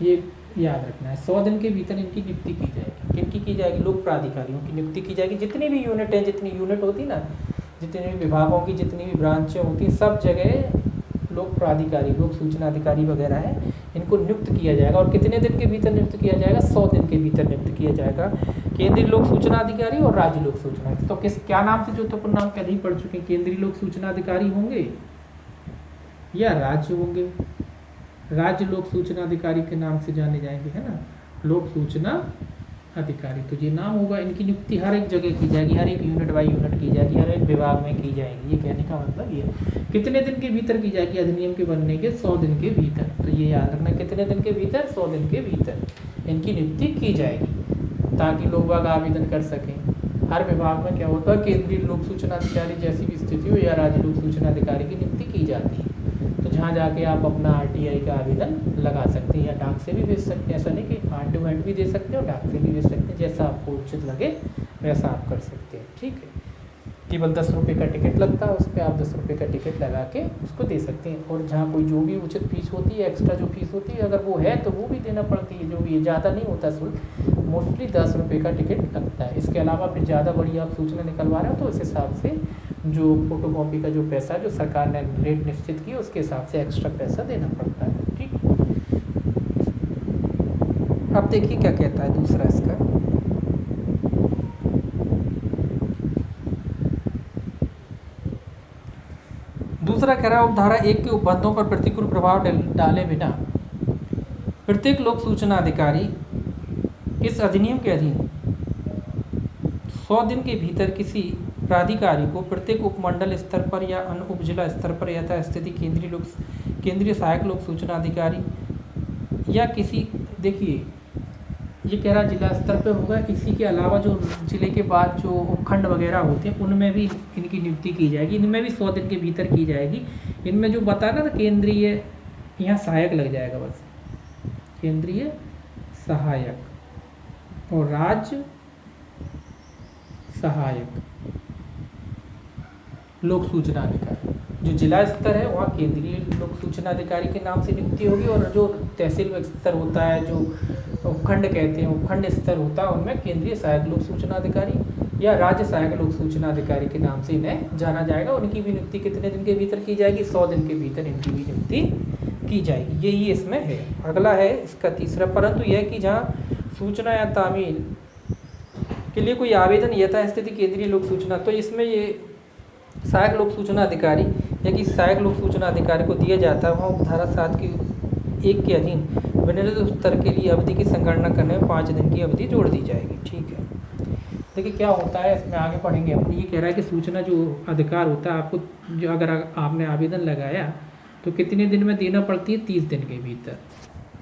ये याद रखना है। 100 दिन के भीतर इनकी नियुक्ति की जाएगी। किनकी की जाएगी? लोक प्राधिकारियों की नियुक्ति की जाएगी। जितनी भी यूनिट है, जितनी यूनिट होती ना, जितने भी विभागों की जितनी भी ब्रांचें होती, सब जगह लोक प्राधिकारी, लोक सूचना अधिकारी वगैरह है, इनको नियुक्त किया जाएगा। और कितने दिन के भीतर नियुक्त किया जाएगा? 100 दिन के भीतर नियुक्त किया जाएगा। केंद्रीय लोक सूचना अधिकारी और राज्य लोक सूचना अधिकारी, तो किस क्या नाम से, जो तो अपन नाम पहले ही पढ़ चुके हैं, केंद्रीय लोक सूचना अधिकारी होंगे या राज्य होंगे? राज्य लोक सूचना अधिकारी के नाम से जाने जाएंगे, है ना, लोक सूचना अधिकारी। तो ये नाम होगा। इनकी नियुक्ति हर एक जगह की जाएगी, हर एक यूनिट बाई यूनिट की जाएगी, हर एक विभाग में की जाएगी। ये कहने का मतलब ये कितने दिन के भीतर की जाएगी? अधिनियम के बनने के 100 दिन के भीतर। तो ये याद रखना, कितने दिन के भीतर? 100 दिन के भीतर इनकी नियुक्ति की जाएगी, ताकि लोग बाग आवेदन कर सकें। हर विभाग में क्या होता है, केंद्रीय लोक सूचना अधिकारी जैसी भी स्थिति हो या राज्य लोक सूचना अधिकारी की नियुक्ति की जाती है। तो जहाँ जाके आप अपना RTI का आवेदन लगा सकते हैं, या डाक से भी भेज सकते हैं। ऐसा नहीं कि हैंड टू हैंड भी दे सकते हैं और डाक से भी भेज सकते हैं, जैसा आपको उचित लगे वैसा आप कर सकते हैं। ठीक है, केवल 10 रुपये का टिकट लगता है, उस पर आप 10 रुपये का टिकट लगा के उसको दे सकते हैं। और जहाँ कोई जो भी उचित फीस होती है, एक्स्ट्रा जो फीस होती है, अगर वो है तो वो भी देना पड़ती है। जो भी ज़्यादा नहीं होता शुल्क, मोस्टली 10 रुपये का टिकट लगता है। इसके अलावा फिर ज़्यादा बड़ी आप सूचना निकलवा रहे हो तो उस हिसाब से जो फोटोकॉपी का जो पैसा, जो सरकार ने रेट निश्चित की, उसके हिसाब से एक्स्ट्रा पैसा देना पड़ता है। ठीक है, अब देखिए क्या कहता है दूसरा इसका। दूसरा कह रहा है, उपधारा 1 के उपबंधों पर प्रतिकूल प्रभाव डाले बिना प्रत्येक लोक सूचना अधिकारी इस अधिनियम के अधीन 100 दिन के भीतर किसी प्राधिकारी को प्रत्येक उपमंडल स्तर पर या अन्य उप जिला स्तर पर यथास्थिति केंद्रीय सहायक लोक सूचना अधिकारी या किसी, देखिए ये कह रहा जिला स्तर पे होगा। इसी के अलावा जो जिले के बाद जो उपखंड वगैरह होते हैं उनमें भी इनकी नियुक्ति की जाएगी। इनमें भी 100 दिन के भीतर की जाएगी। इनमें जो बताना था केंद्रीय, यहाँ सहायक लग जाएगा बस, केंद्रीय सहायक और राज्य सहायक लोक सूचना अधिकारी। जो जिला स्तर है वहाँ केंद्रीय लोक सूचना अधिकारी के नाम से नियुक्ति होगी, और जो तहसील स्तर होता है, जो उपखंड कहते हैं, उपखंड स्तर होता है, उनमें केंद्रीय सहायक लोक सूचना अधिकारी या राज्य सहायक लोक सूचना अधिकारी के नाम से इन्हें जाना जाएगा। उनकी भी नियुक्ति कितने दिन के भीतर की जाएगी? 100 दिन के भीतर इनकी भी नियुक्ति की जाएगी। यही इसमें है। अगला है इसका तीसरा, परंतु यह कि जहाँ सूचना या तामील के लिए कोई आवेदन यथास्थिति केंद्रीय लोक सूचना, तो इसमें ये सहायक लोक सूचना अधिकारी या कि सहायक लोक सूचना अधिकारी को दिया जाता है, वहाँ उपधारा 7 की 1 के अधीन विनिर्दिष्ट स्तर के लिए अवधि की संगणना करने में 5 दिन की अवधि जोड़ दी जाएगी। ठीक है, देखिए क्या होता है इसमें, आगे पढ़ेंगे अपनी। ये कह रहा है कि सूचना जो अधिकार होता है आपको, जो अगर आपने आवेदन लगाया तो कितने दिन में देना पड़ती है? 30 दिन के भीतर।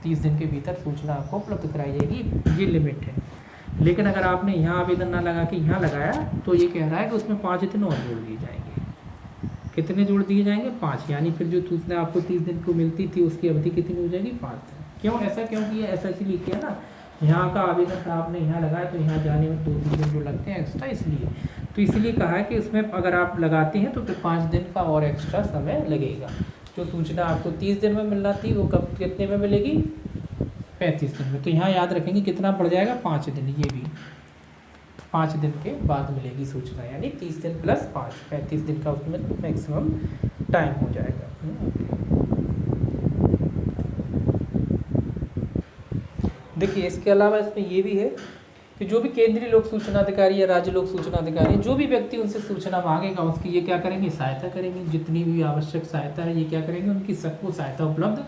30 दिन के भीतर सूचना आपको उपलब्ध कराई जाएगी, ये लिमिट है। लेकिन अगर आपने यहाँ आवेदन ना लगा के यहाँ लगाया तो ये कह रहा है कि उसमें 5 दिन और जोड़ दिए जाएंगे। कितने जोड़ दिए जाएंगे? 5। यानी फिर जो सूचना आपको 30 दिन को मिलती थी उसकी अवधि कितनी हो जाएगी? 5 दिन। क्यों ऐसा क्यों किया? ऐसा इसलिए किया ना, यहाँ का आवेदन था आपने यहाँ लगाया तो यहाँ जाने में 2-3 दिन जो लगते हैं एक्स्ट्रा, इसलिए तो इसलिए कहा है कि उसमें अगर आप लगाते हैं तो फिर 5 दिन का और एक्स्ट्रा समय लगेगा। जो सूचना आपको 30 दिन में मिलना थी वो कब कितने में मिलेगी? 35 दिन में। तो यहाँ याद रखेंगे कितना पड़ जाएगा? 5 दिन। ये भी 5 दिन के बाद मिलेगी सूचना, यानी 30 दिन प्लस 5, 35 दिन का उसमें मैक्सिमम टाइम हो जाएगा। देखिए इसके अलावा इसमें ये भी है कि जो भी केंद्रीय लोक सूचना अधिकारी या राज्य लोक सूचना अधिकारी, जो भी व्यक्ति उनसे सूचना मांगेगा उसकी ये क्या करेंगे? सहायता करेंगे। जितनी भी आवश्यक सहायता है ये क्या करेंगे? उनकी सबको सहायता उपलब्ध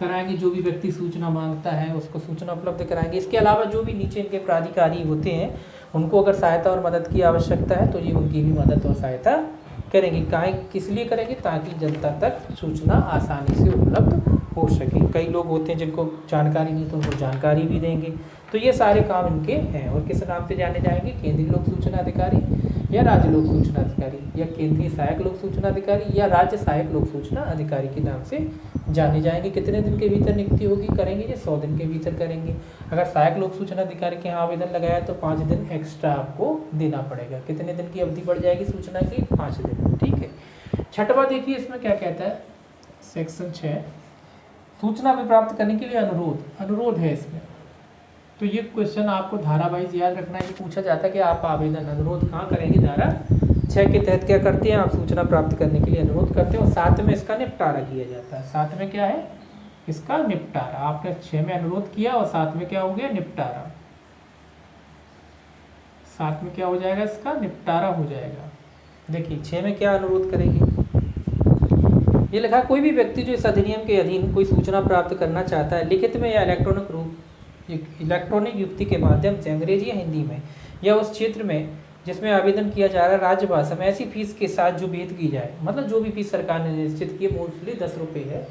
कराएंगे। जो भी व्यक्ति सूचना मांगता है उसको सूचना उपलब्ध कराएंगे। इसके अलावा जो भी नीचे इनके प्राधिकारी होते हैं उनको अगर सहायता और मदद की आवश्यकता है तो ये उनकी भी मदद और सहायता करेंगे। काहे किस लिए करेंगे? ताकि जनता तक सूचना आसानी से उपलब्ध हो सके। कई लोग होते हैं जिनको जानकारी नहीं तो उनको जानकारी भी देंगे। तो ये सारे काम इनके हैं। और किस नाम से जाने जाएंगे? केंद्रीय लोक सूचना अधिकारी या राज्य लोक सूचना अधिकारी या केंद्रीय सहायक लोक सूचना अधिकारी या राज्य सहायक लोक सूचना अधिकारी के नाम से जाने जाएंगे। कितने दिन के भीतर नियुक्ति होगी, करेंगे ये 100 दिन के भीतर करेंगे। अगर सहायक लोक सूचना अधिकारी के यहाँ आवेदन लगाया तो 5 दिन एक्स्ट्रा आपको देना पड़ेगा। कितने दिन की अवधि बढ़ जाएगी सूचना की, 5 दिन। ठीक है। छठवां देखिए इसमें क्या कहता है, सेक्शन 6 सूचना भी प्राप्त करने के लिए अनुरोध है इसमें। तो ये क्वेश्चन आपको धारावाइज याद रखना है। पूछा जाता है कि आप आवेदन अनुरोध कहाँ करेंगे, धारा 6 के तहत क्या करते हैं, आप सूचना प्राप्त करने के लिए अनुरोध करते हैं और साथ में इसका निपटारा किया जाता है। साथ में क्या है, इसका निपटारा। आपने 6 में अनुरोध किया और साथ में क्या हो गया, निपटारा। साथ में क्या हो जाएगा, इसका निपटारा हो जाएगा। देखिए 6 में क्या अनुरोध करेंगे, ये लिखा, कोई भी व्यक्ति जो इस अधिनियम के अधीन कोई सूचना प्राप्त करना चाहता है, लिखित में या इलेक्ट्रॉनिक युक्ति के माध्यम से, अंग्रेजी या हिंदी में, या उस क्षेत्र में जिसमें आवेदन किया जा रहा है राज्य भाषा में, ऐसी फीस के साथ जो भेद की जाए, मतलब जो भी फीस सरकार ने निश्चित की है, मोस्टली 10 रुपये है।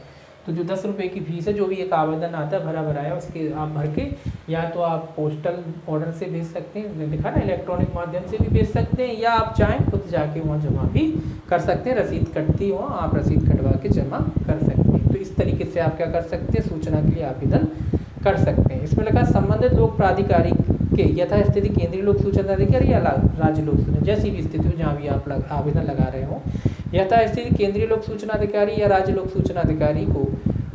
तो जो 10 रुपये की फीस है, जो भी एक आवेदन आता है भरा है, उसके आप भर के या तो आप पोस्टल ऑर्डर से भेज सकते हैं, लिखा ना, इलेक्ट्रॉनिक माध्यम से भी भेज सकते हैं, या आप चाहें खुद जाके वहाँ जमा भी कर सकते हैं। रसीद कटती हो, आप रसीद कटवा के जमा कर सकते हैं। तो इस तरीके से आप क्या कर सकते हैं, सूचना के लिए आवेदन कर सकते हैं। इसमें लिखा, संबंधित लोक प्राधिकारी के यथास्थिति केंद्रीय लोक सूचना अधिकारी या राज्य लोक सूचना, जैसी भी स्थिति हो जहाँ भी आप आवेदन लगा रहे हो, यथास्थिति केंद्रीय लोक सूचना अधिकारी या राज्य लोक सूचना अधिकारी को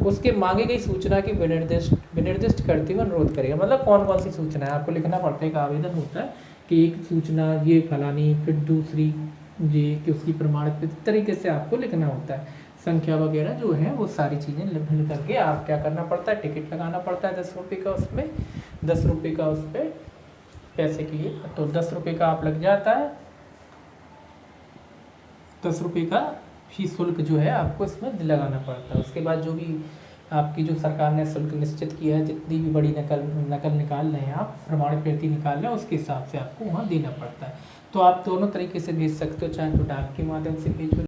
उसके मांगी गई सूचना की विनिर्दिष्ट करते हुए अनुरोध करेगा। मतलब कौन कौन सी सूचना है आपको लिखना पड़ता है। एक आवेदन होता है कि एक सूचना ये फलानी, फिर दूसरी ये कि उसकी प्रमाणित, इस तरीके से आपको लिखना होता है। संख्या वगैरह जो है वो सारी चीज़ें लिख करके आप क्या करना पड़ता है, टिकट लगाना पड़ता है 10 रुपये का, उसमें 10 रुपये का उस पर पैसे के लिए। तो 10 रुपये का आप लग जाता है, 10 रुपये का फीस शुल्क जो है आपको इसमें लगाना पड़ता है। उसके बाद जो भी आपकी जो सरकार ने शुल्क निश्चित किया है, जितनी भी बड़ी नकल निकाल रहे हैं आप, प्रमाणित प्रति निकाल रहे हैं, उसके हिसाब से आपको वहाँ देना पड़ता है। तो आप दोनों तरीके से भेज सकते हो, चाहे तो डाक के माध्यम से भेजो